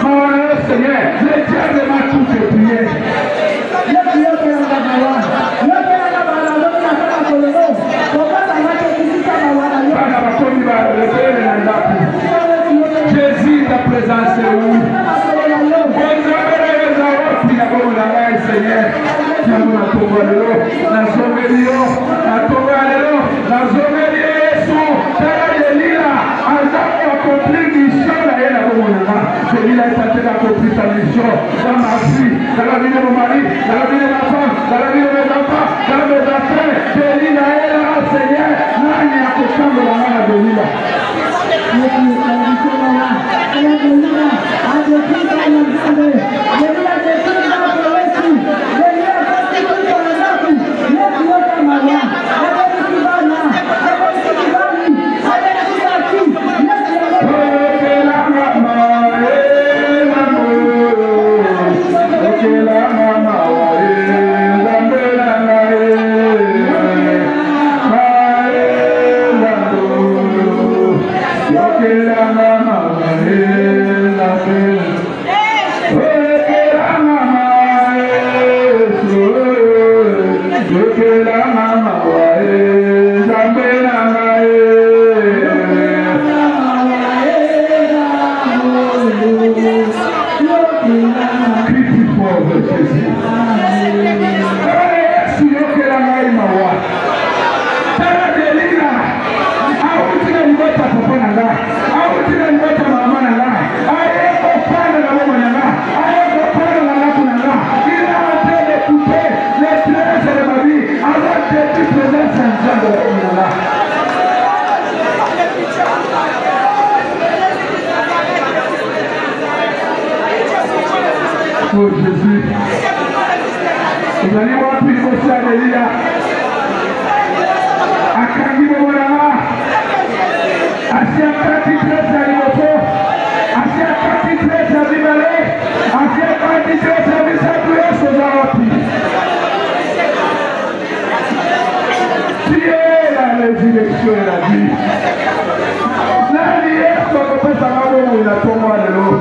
Mawa Seigneur, les diables m'a tout prié. Jésus, ta présence est où? Seigneur, celui-là est en train d'accomplir sa mission dans ma vie, dans la vie de mon mari, dans la vie de ma femme, dans la vie de mes enfants, dans mes affaires. Celui-là est là, Seigneur. Nani akosamba na mwana Delila. Oh Jésus, vous allez voir plus de ça, Elia. Akangi Momonama, Asia Kati Tresa Limopo, Asia Kati Tresa Vimale, Asia Kati Tresa Visatuya Sozarapi. Tu es la résurrection et la vie. Nani est ce que peut savoir où il a tombé de l'eau.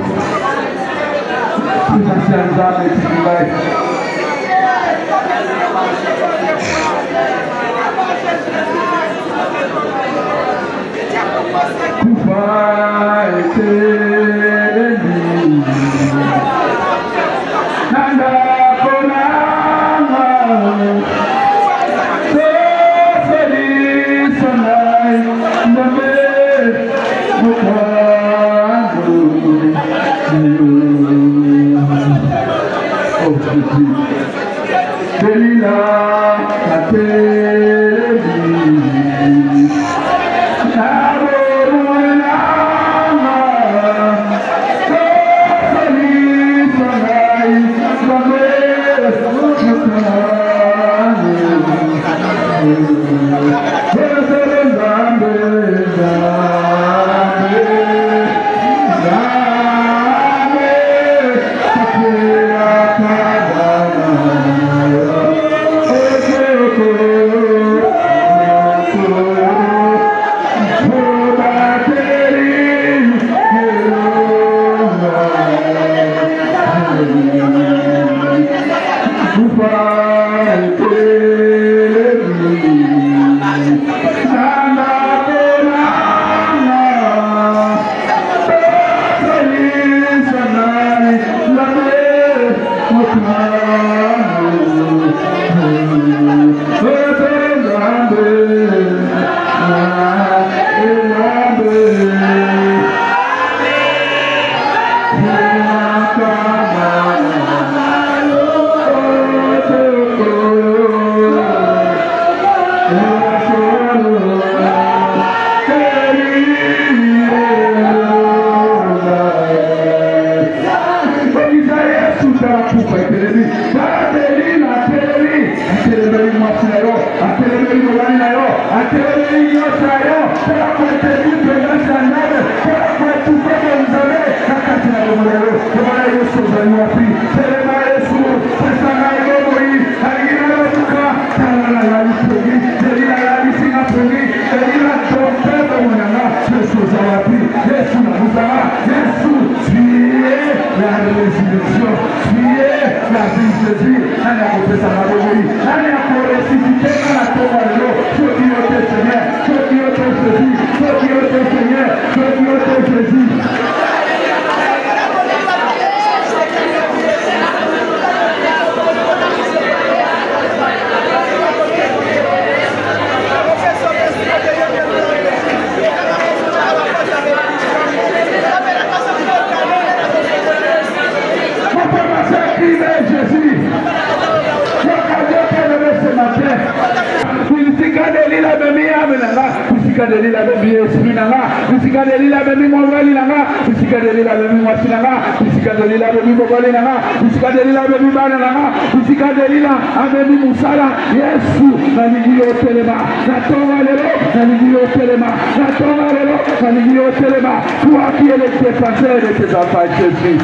Toi qui es le défenseur de tes enfants, Jésus.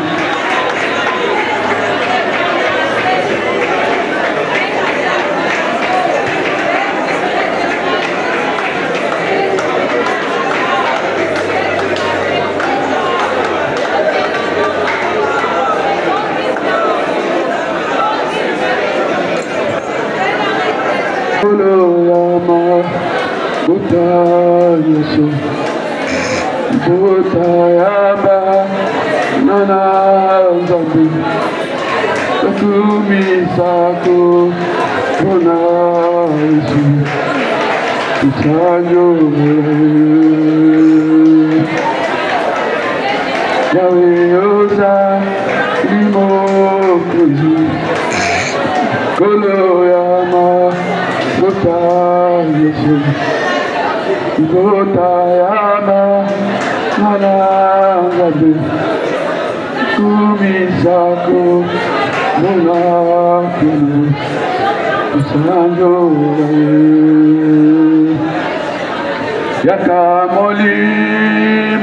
Botayaba nana zambi Kumi sako Konaisi Isanyo Yawe oza Limokuzi Kolo yama Botayesu Botayama Managabe Kumisako Munakunu Isanyo Yakamoli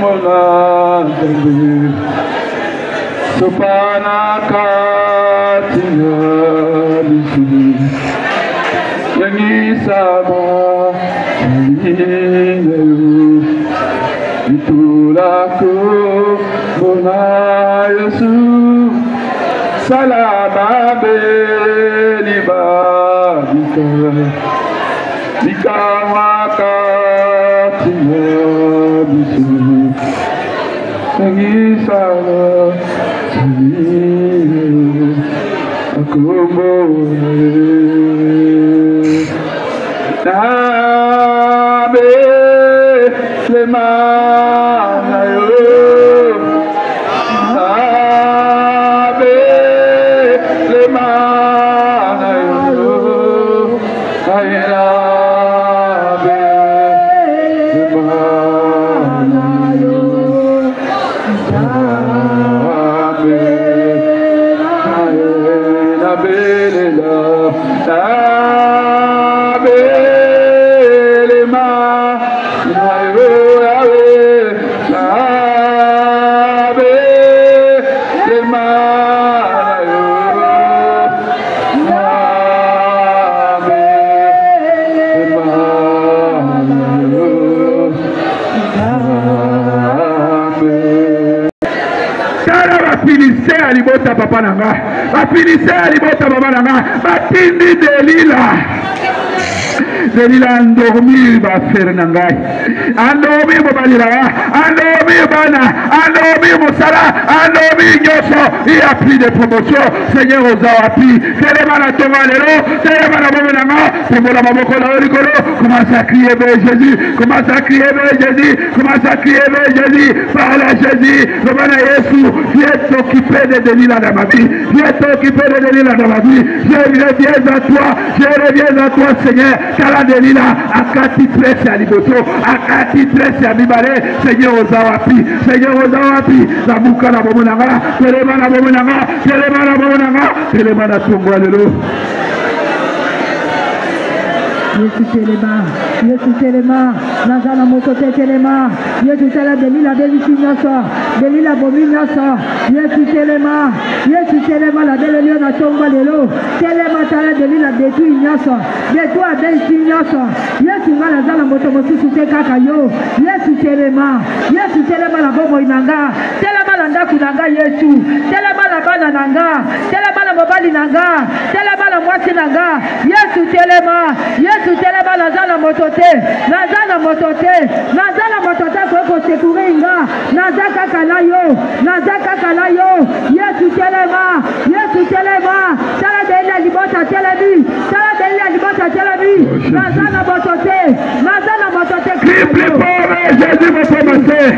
Monagabe Sopanaka Tinabisi Yangisaba Yangineru Itulaku Mona Yesu Salama Beliba Bika Waka Tina Bisu Ngisala Sini Akombo Nabe Lemana yo Nabe Lemana yo Nabe Lemana yo Alibota papa nanga, bafinise alibota papa nanga, batindi Delila endormi ba faire nangai, endormi mo balira, endormi bana, endormi mo sala, endormi nyoso, il y a plus de promotion, Seigneur Ozawapi, Téléma la Toma Lero, Téléma la Bomenanga, Témola Mamoko la Oricolo, commence à crier vers Jésus, commence à crier vers Jésus, commence à crier vers Jésus, parle à Jésus, le Bana Yesu, tu es occupé de Delila dans ma vie, tu es occupé de Delila dans ma vie, je reviens à toi, Seigneur, Kala Delila, Akati Tresse à Liboto, Akati Tresse à Mibale, Seigneur Ozawapi, la Bouka la Bomenanga, Téléma la Bomenanga, Téléma la Tongo Lelo. Yesu telema, nazana mokote telema, Yesu tela Delila delisi nyoso, Delila bomi nyoso, Yesu telema, la delelio na tongo lelo, telema tala Delila detu nyoso, detu adelisi nyoso, Yesu nga nazana moto mosusu te kaka yo, Yesu telema la bomo inanga, telema la ndaku nanga Yesu, telema la bana nanga, telema la mobali nanga, telema la mwasi nanga, Yesu telema nazana motote koko sekuringa nazaka kala yo Yesu telema tala delia libota telemi nazana motote Crie plus fort vers Jésus, mon frère.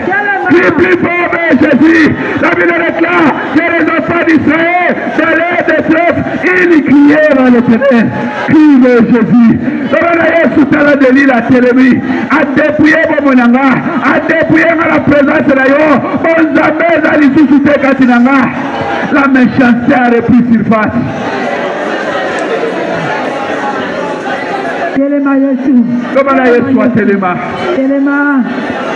Crie plus fort vers Jésus. La Bible déclare que les enfants d'Israël, de l'air des trèfles, ils crièrent à l'Éternel. Crie vers Jésus. Yesu tala Delila telemi, a dépouillé Bomonanga, a dépouillé la présence de yo, bon jamais à l'issue de Katinanga. La méchanceté a repris surface. Telema Yesu. Comment Yesu a telema?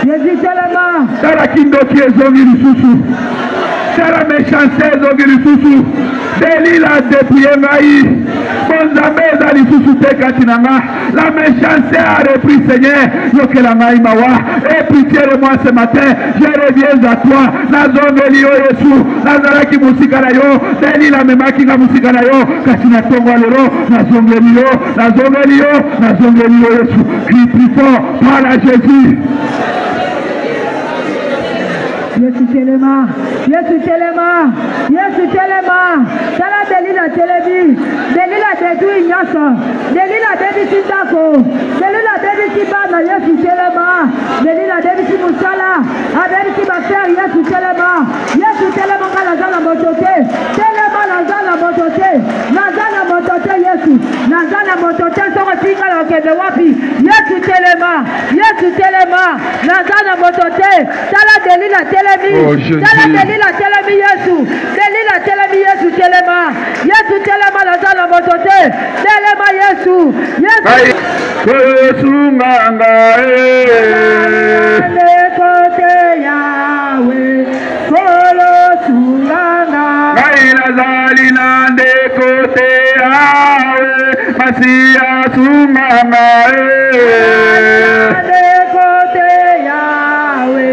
Yesu telema. Tala kindoki ezongi lisusu. Tala méchanceté ezongi lisusu. Delila a dépouillé ngai. La méchanceté a repris, Seigneur. Et pitié de moi ce matin. Je reviens à toi. Nazongelio Yesu. Nazaraki musikarayo. Delila memaki na musikarayo. Kasina tongwalero. Nazongelio Yesu. Crie plus fort. Parle à Jésus. Yesu telema, tala Delila telebi, Delila dedu inyoso, Delila debi sindako, Delila debi sibana, Yesu telema, Delila debi simusala, Adeli sibafer, Yesu telema ngala zala motote, telema nazala motote, Yesu, nazala motote, soko tingala okende wapi, Yesu telema, nazala motote, tala Delila telemi, tala Delila telemi Yesu, telema nazala motote, telema Yesu nganga kote yawe, kolo sunganga ngai nazali nande kote yawe, Masia sunganga kote yawe,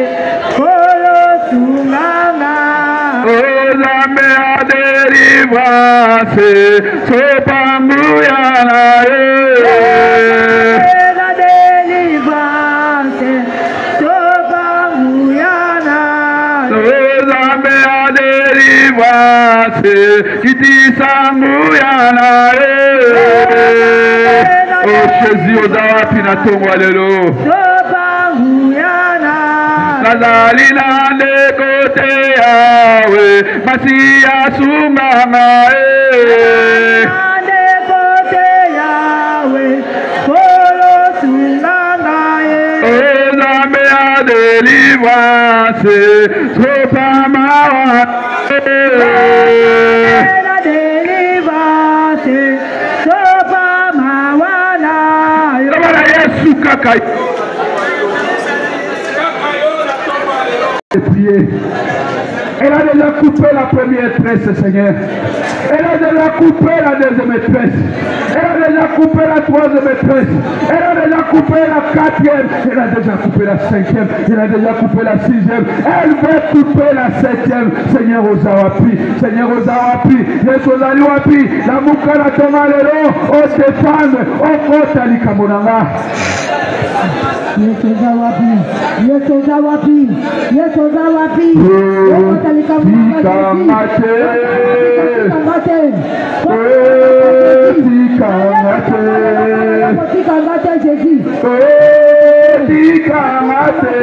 kolo sunganga Ozambe aderivase sopanguyana Oh Jésus, ozawapi na tongo alelo. Nazali na ndekote yawe, masiya sunganga ndekote yawe, kolo sunganga Ozambe ya délivrance, Sopamawa la délivrance, Sopamawa na Yesu kaka. Elle a déjà coupé la première tresse, Seigneur. Elle a déjà coupé la deuxième tresse. Elle a déjà coupé la troisième tresse. Elle a déjà coupé la quatrième. Elle a déjà coupé la cinquième. Elle a déjà coupé la sixième. Elle veut couper la septième. Seigneur Ozawapi. Seigneur Ozawapi. Yesu Ozaliwapi. La mukana tomalelo. O Stéphane. O Kotali Kamonanga. Yesu Ozawapi. Yesu Ozawapi. Yesu Ozawapi. Tikamate. Tikamate Jésus. Tikamate.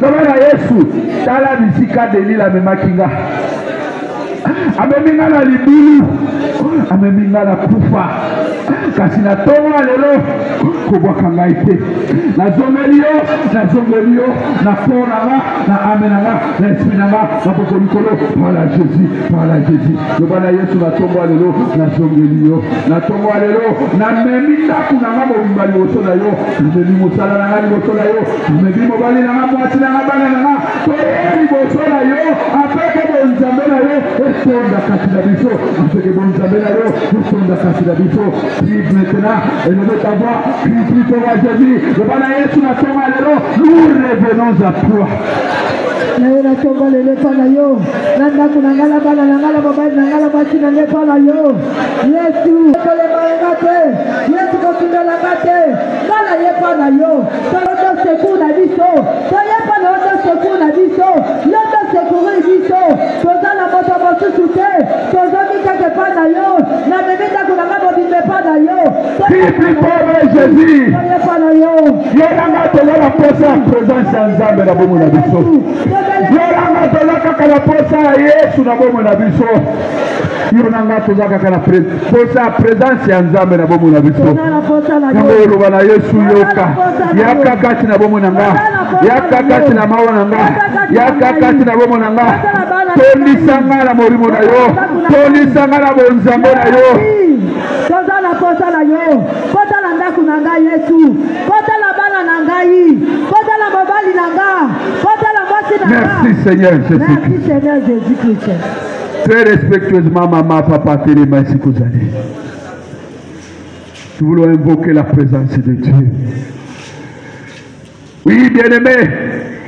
Zamana Yesu tala bisika delila memakinga ameminga na libulu ameminga na kufa kasi na tonga lelo kobwaka ngai te nazongeli yo na ponanga na amenanga na esprit nanga na poko likolo par la Jésus lobana Yesu na tonga lelo nazongeli yo na tonga lelo na memi ndaku nanga mobimba liboso na yo memi mosala nanga liboso na yo memi mobali nanga mwasi nanga bana nanga toye liboso na yo apeke bonzambe na yo etonda kasi na biso apeke bonzambe na yo etonda kasi na biso. Prie maintenant et ne veut t'avoir prie pour Jésus le bana Yesu na tonga lelo nous revenons à toi. Na tonga lelo pana yo nanda kunangala bana nangala mobali nangala mwasi nanga pana yo Yesu tole mangate Yesu kotindala ngate ngala ye pana yo tolo secours na biso toye pana oto secours na biso yoto secourir biso tozala moto mosusu te tozomi keke pana yo na memita kunanga mobimbe pana yo Prie pour Jésus. toye pana yo Yolanga tola posa présence en Nzambe na bomo na biso. Yolanga tola kaka la posa Yesu na bomo na biso. Yolanga tola kaka la posa présence en Nzambe na bomo na biso. Ngolo bana Yesu yoka. Yaka kati na bomo nanga. Yaka kati na mawa nanga. Yaka kati na bomo nanga. Toni sanga na morimo na yo. Toni sanga na bonzambe na yo. Toza la posa na yo. Kota la ndaku nanga Yesu. Kota la bana nangai. Kota la mobali nanga. Kota la mwasi nanga. Merci Seigneur Jésus. Merci Seigneur Jésus-Christ. Très respectueusement, maman, papa, télé, merci que vous allez. Nous voulons invoquer la présence de Dieu. Oui, bien-aimés,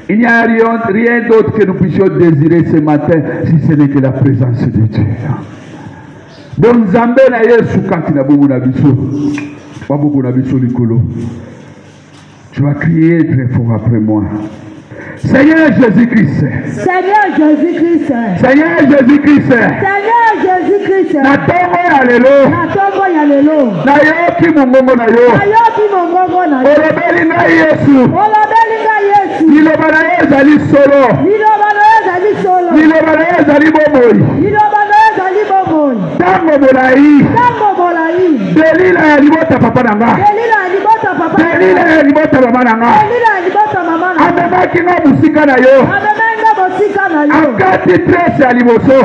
il n'y a rien d'autre que nous puissions désirer ce matin si ce n'est que la présence de Dieu. Bon Zambé na Yesu kati na bomo na biso. Waboko na biso likolo. Tu vas crier très fort après moi. Seigneur Jésus-Christ. Seigneur Jésus-Christ. Seigneur Jésus-Christ. Seigneur Jésus-Christ. Na tongo ya lelo. Na tongo ya lelo. Na yoki mongongo na yo. Na yoki mongongo na yo. Olobeli na Yesu. Olobeli na Yesu. Liloba na ye ezali solo. Liloba na ye ezali solo. Liloba na ye ezali bomoi. Liloba na ye ezali bomoi. Tango molai. Tango molai. Delila ya libota papa nanga. Delila ya libota papa nanga. Delila ya libota mama nanga. Delila ya libota mama nanga. Amemaki nga musika na yo. Amemanga Akati tresse à liboso.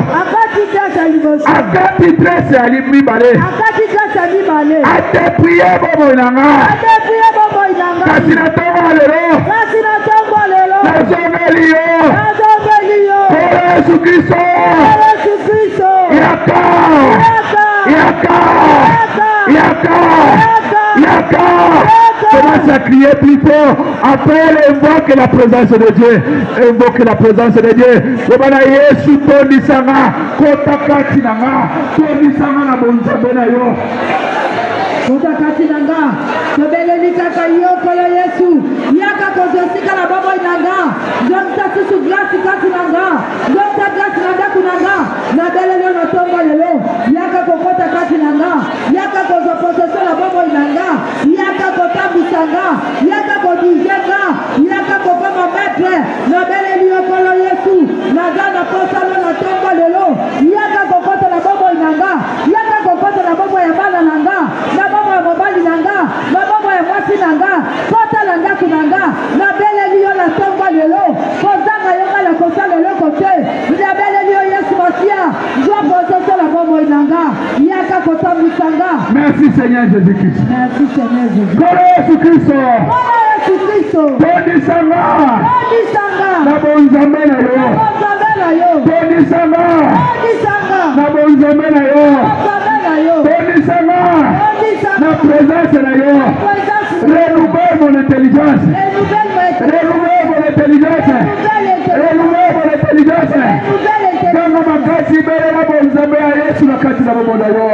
Akati tresse à limibale. Ate priye bobo inanga. Kasi na tongo lelo. Nazongeli yo. Yesu Kristo. Yaka. Commence à crier plus fort. Après, invoque la présence de Dieu. Invoque la présence de Dieu. Obana Yesu toni sanga. Kota kati nanga. Toni sanga na bonzambe na yo. Kota kati nanga. Tobeleli kaka yo kola Yesu. Yaka kozosika na babo inanga. Jonta susu glasi kati nanga. Jonta glasi nanga kunanga. Na beleli no tongo lelo. Yaka kokota kati nanga. Yaka kozopotoso na babo inanga. Yaka kotabisanga. Yaka kodijenga. Yaka kokoma metre. Na beleli yo kola Yesu. Na zana posalo na tongo lelo. Yaka kokota na babo inanga. Yaka kokota na babo ya bana nanga. Na babo ya mobali nanga. Na babo ya mwasi nanga. Kota nanga kunanga. Na beleli yo na tongo lelo. Kozanga yo la kosa lelo kote. Na beleli yo Yesu Masia. Joa potoso la babo inanga. Yaka kotabisanga. Merci Seigneur Jésus-Christ. Merci Seigneur Jésus. Jésus-Christ. Toni sanga. Na bonzambe na yo. Toni sanga. Na bonzambe na yo. Toni sanga. Na présence na yo. Renouvelle mon intelligence. Renouvelle mon intelligence. Renouvelle mon intelligence. Kama makasi bele na bonzambe ya Yesu na kati na bobo na yo.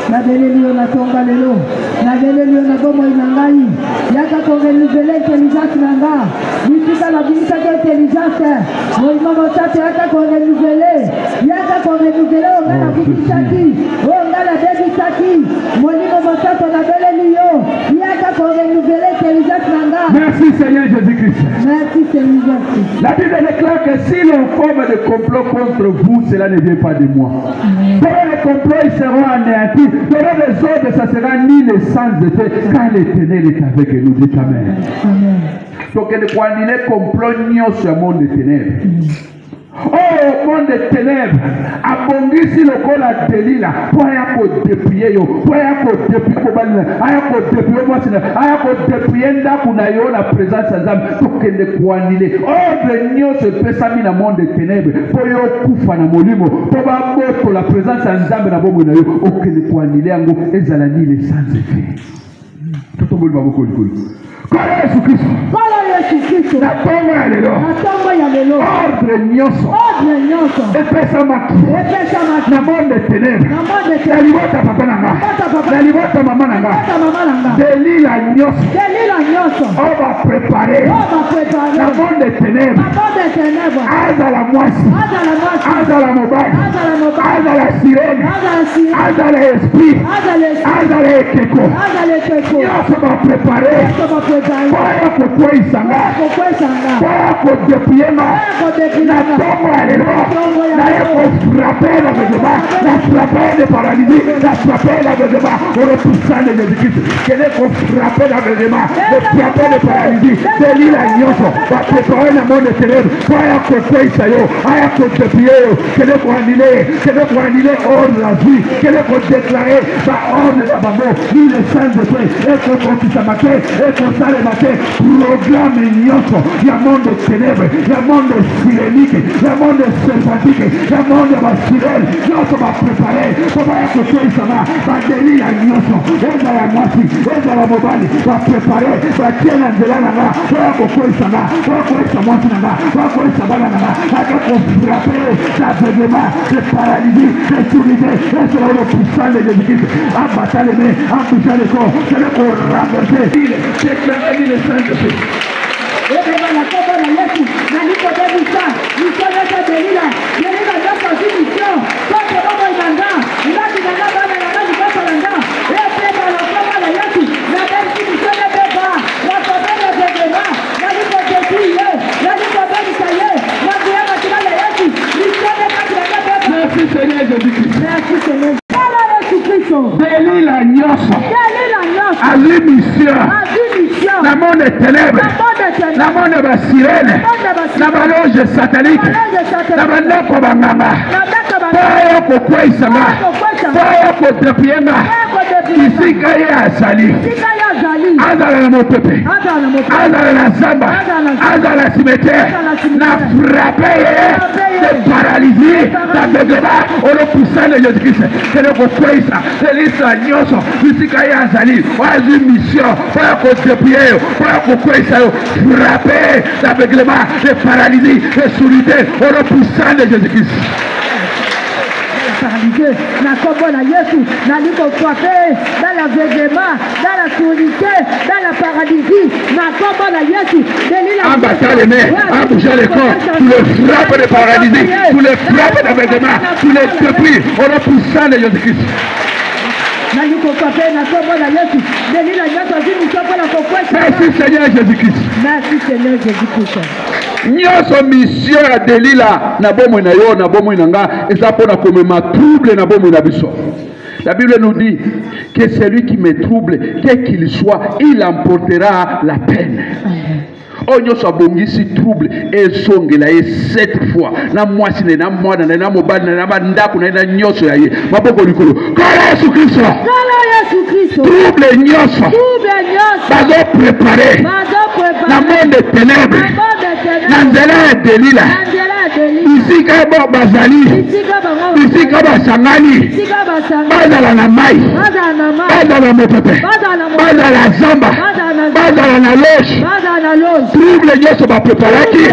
Na belelio na tonga lelo. Na belelio na bomo inangai. Yaka kongenuvele intelligence nanga. Nisika la binisa ke intelligence. Moimo motate yaka kongenuvele. Yaka kongenuvele ongana kukisaki. Ongana debi saki. Moimo motate na belelio. Yaka kongenuvele intelligence nanga. Merci Seigneur Jésus-Christ. Merci Seigneur Jésus-Christ. La Bible déclare que si l'on forme des complots contre vous, cela ne vient pas de moi. Tous les complots ils seront anéantis. Tous les autres, ça sera ni le sens de paix, car l'Éternel est avec nous. Dites Amen. Donc, il faut annuler le complot sur le monde des ténèbres. Oh, monde des ténèbres, abongisi le col à Délila, pour y dépouiller, pour y dépouiller, pour la présence des âmes, pour que les coanilés. Oh, le nion se peut s'amener dans le monde des ténèbres, pour y couper dans molimo, pour la présence des âmes dans le monde des ténèbres, pour que les coanilés, et zalani les sans effet. Tout le monde va beaucoup de Jésus-Christ. La tombe ya lelo. Ordre nyonso. Epesa maki. Na monde des ténèbres. Na libota papa nanga. Na libota mama nanga. Delila nyonso. On va préparer. Na monde des ténèbres. Azala mwasi. Azala mobile. Azala sirène. Azala esprit. Azala ekeko. Nyonso va préparer. Kwa kokwa isanga. Kwa kodepiyema. Na tongo ya lelo. Na yeko frapper la bezeba. Na frapper de paralysie. Na frapper la bezeba. On repoussa les Jésus-Christ. Quel est qu'on frapper la bezeba. De frapper de paralysie. De l'île à Nyonso. Va préparer le monde des ténèbres. Kwa kokwa isayo. Aya kodepiyo. Quel est qu'on annuler. Quel est qu'on annuler hors de la vie. Quel est qu'on déclarer. Va hors de la bambo. Ni le sang de paix. Et qu'on profite à mater. Et qu'on sale mater. Programme Nyonso. Il y a monde des ténèbres. Il y a monde sirénique. Il y a monde serpentique. Il y a monde masculin. Nyonso va préparer. Comment y a côté ça va. Va délier à Nyonso. Et dans la moitié. Et dans la mobile. Va préparer. Va tirer un de la nana. Va côté ça va. Va côté ça moitié nana. Va côté ça va nana. Va côté frapper. L'aveuglement. Le paralysie. Le sourire. Et c'est le puissant de Jésus-Christ. En battant les mains. En touchant le corps. C'est le corps renversé. C'est clair. Il est saint de paix. Merci Seigneur Jésus-Christ. Merci Seigneur. Délie la Nyonso. À l'émission. na monde des ténèbres, na monde de sirène, na baloge satanique, na bandako banganga, poyo kokweisanga, poyo kotepienga, isika ye azali, azala na mopepe, azala na zamba, azala na cimetière, na frappé de paralysie, d'aveuglement, au nom puissant de Jésus-Christ, que le kokweisa, c'est l'isra nyoso, isika ye azali, oazi mission, poyo kotepienga, poyo kokweisa yo, frappé d'aveuglement, de paralysie, de sourdité, au nom puissant de Jésus-Christ. Paralysé, na combo na Yesu, na liko frappé, dans l'aveuglement, dans la sourdité, dans la paralysie, na combo na Yesu, en battant les mains, en bougeant les corps, tous les frappes de paralysie, tous les frappes d'aveuglement, tous les débris, au nom puissant de Jésus-Christ. Merci Seigneur Jésus-Christ. Merci Seigneur Jésus-Christ. Nyoso mission ya Delila na bomo na yo na bomo nanga eza pona komema trouble na bomo na biso. La Bible nous dit que celui qui me trouble, quel qu'il soit, il emportera la peine. Onyo sabongisi trouble esongela ye 7 fois na mwasi na mwana na mobali na bandako na nyoso ya ye maboko likolo kala Yesu Kristo trouble nyoso bazo préparer na monde ténèbres na nzela ya Delila bisika bo bazali bisika basangani bazala na mai bazala mopepe bazala zamba bazala na loge trouble nyoso bapreparaki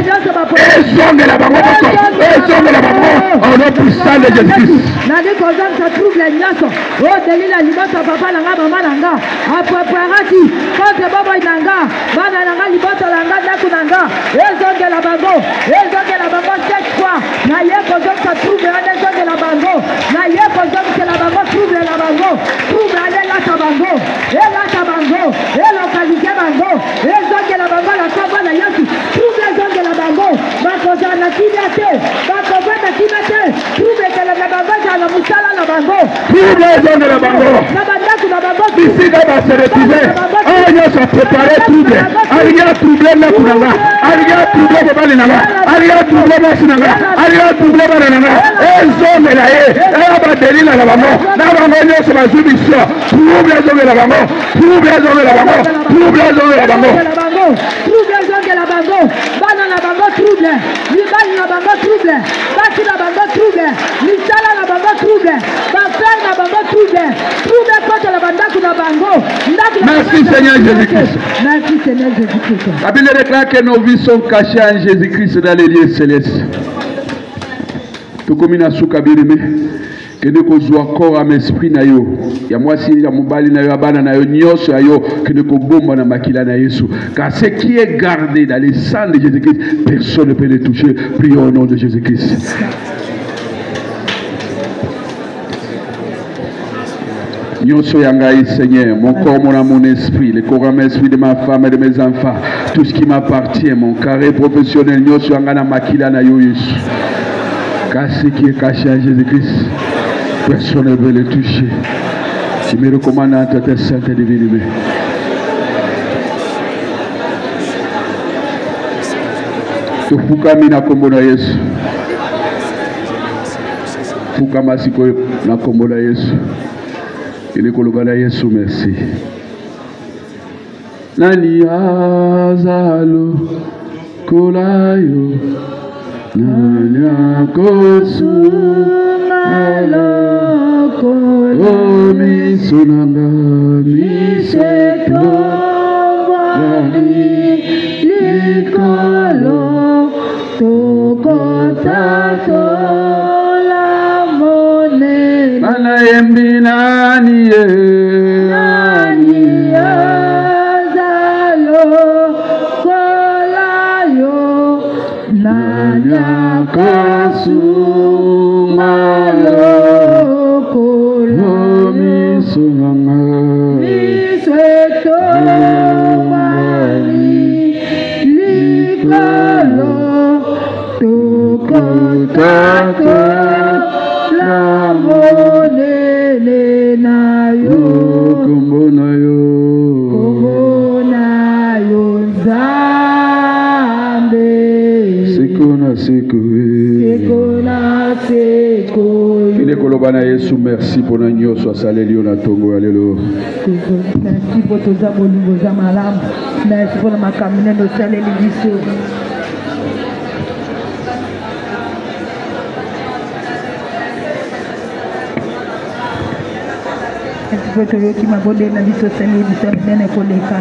ezongela bango moko ezongela bango au nom puissant de Jésus-Christ. Nadi kozanga trouble nyoso o Delila liboso papa nanga mama nanga apreparaki kote baba nanga bana nanga liboso nanga ndako nanga ezongela bango 7 fois na ye kozanga trouble ezongela bango na ye kozanga bango trouble la bango trouble elata bango elokalize bango ezongela bango la kombo na Yesu trouble ezongela bango bakozana kimia te bakovana kimia te trouble ezongela bango na musala na bango trouble ezongela bango na bandako na bango bisika baseretise oyo so préparer trouble aliya trouble na kunanga aliya trouble babali nanga aliya trouble basi nanga aliya trouble bana nanga ezongela ye eba Delila na bango na bango nyonso bazwi mission trouble ezongela bango trouble ezongela bango trouble ezongela bango trouble ezongela bango bana na bango trouble libali na bango trouble basi na bango trouble misala na bango trouble bafrère na bango trouble kote na bandako na bango. Merci Seigneur Jésus-Christ. Merci Seigneur Jésus-Christ. La Bible déclare que nos vies sont cachées en Jésus-Christ dans les lieux célestes. Tout comme il a soukabirime. Que nous kozwa corps à esprit na yo ya mwasi ya mobali na yo abana na yo nyonso ya yo que nous bomba na makila na Yesu car ce qui est gardé dans les sang de Jésus-Christ personne ne peut les toucher. Prions au nom de Jésus-Christ. Nyonso yangai Seigneur, mon corps, mon esprit, le corps et mon esprit de ma femme et de mes enfants, tout ce qui m'appartient, mon carré professionnel, nyonso yangana makila na yo Yesu. Car ce qui est caché à Jésus-Christ, personne ne veut le toucher. Je me recommande à ta sainte et divine main. Tufukami na kombo na Yesu. Fukama siko na kombo na Yesu. Ili koloba na Yesu merci. Nani azalo kolayo nani akosu o mi sunanga mi seto yani likolo tokotato la mone mana yembi nani ye nani azalo kolayo nani akosu la monene na yo kombo na na seko. Ine koloba na Yesu merci pour na nyoso asaleli yo na tongo alelo. Merci pour tous abolingo za malamu. Merci pour makamine no saleli biso. Merci pour tout qui m'a bonné na biso saleli biso nene koleka.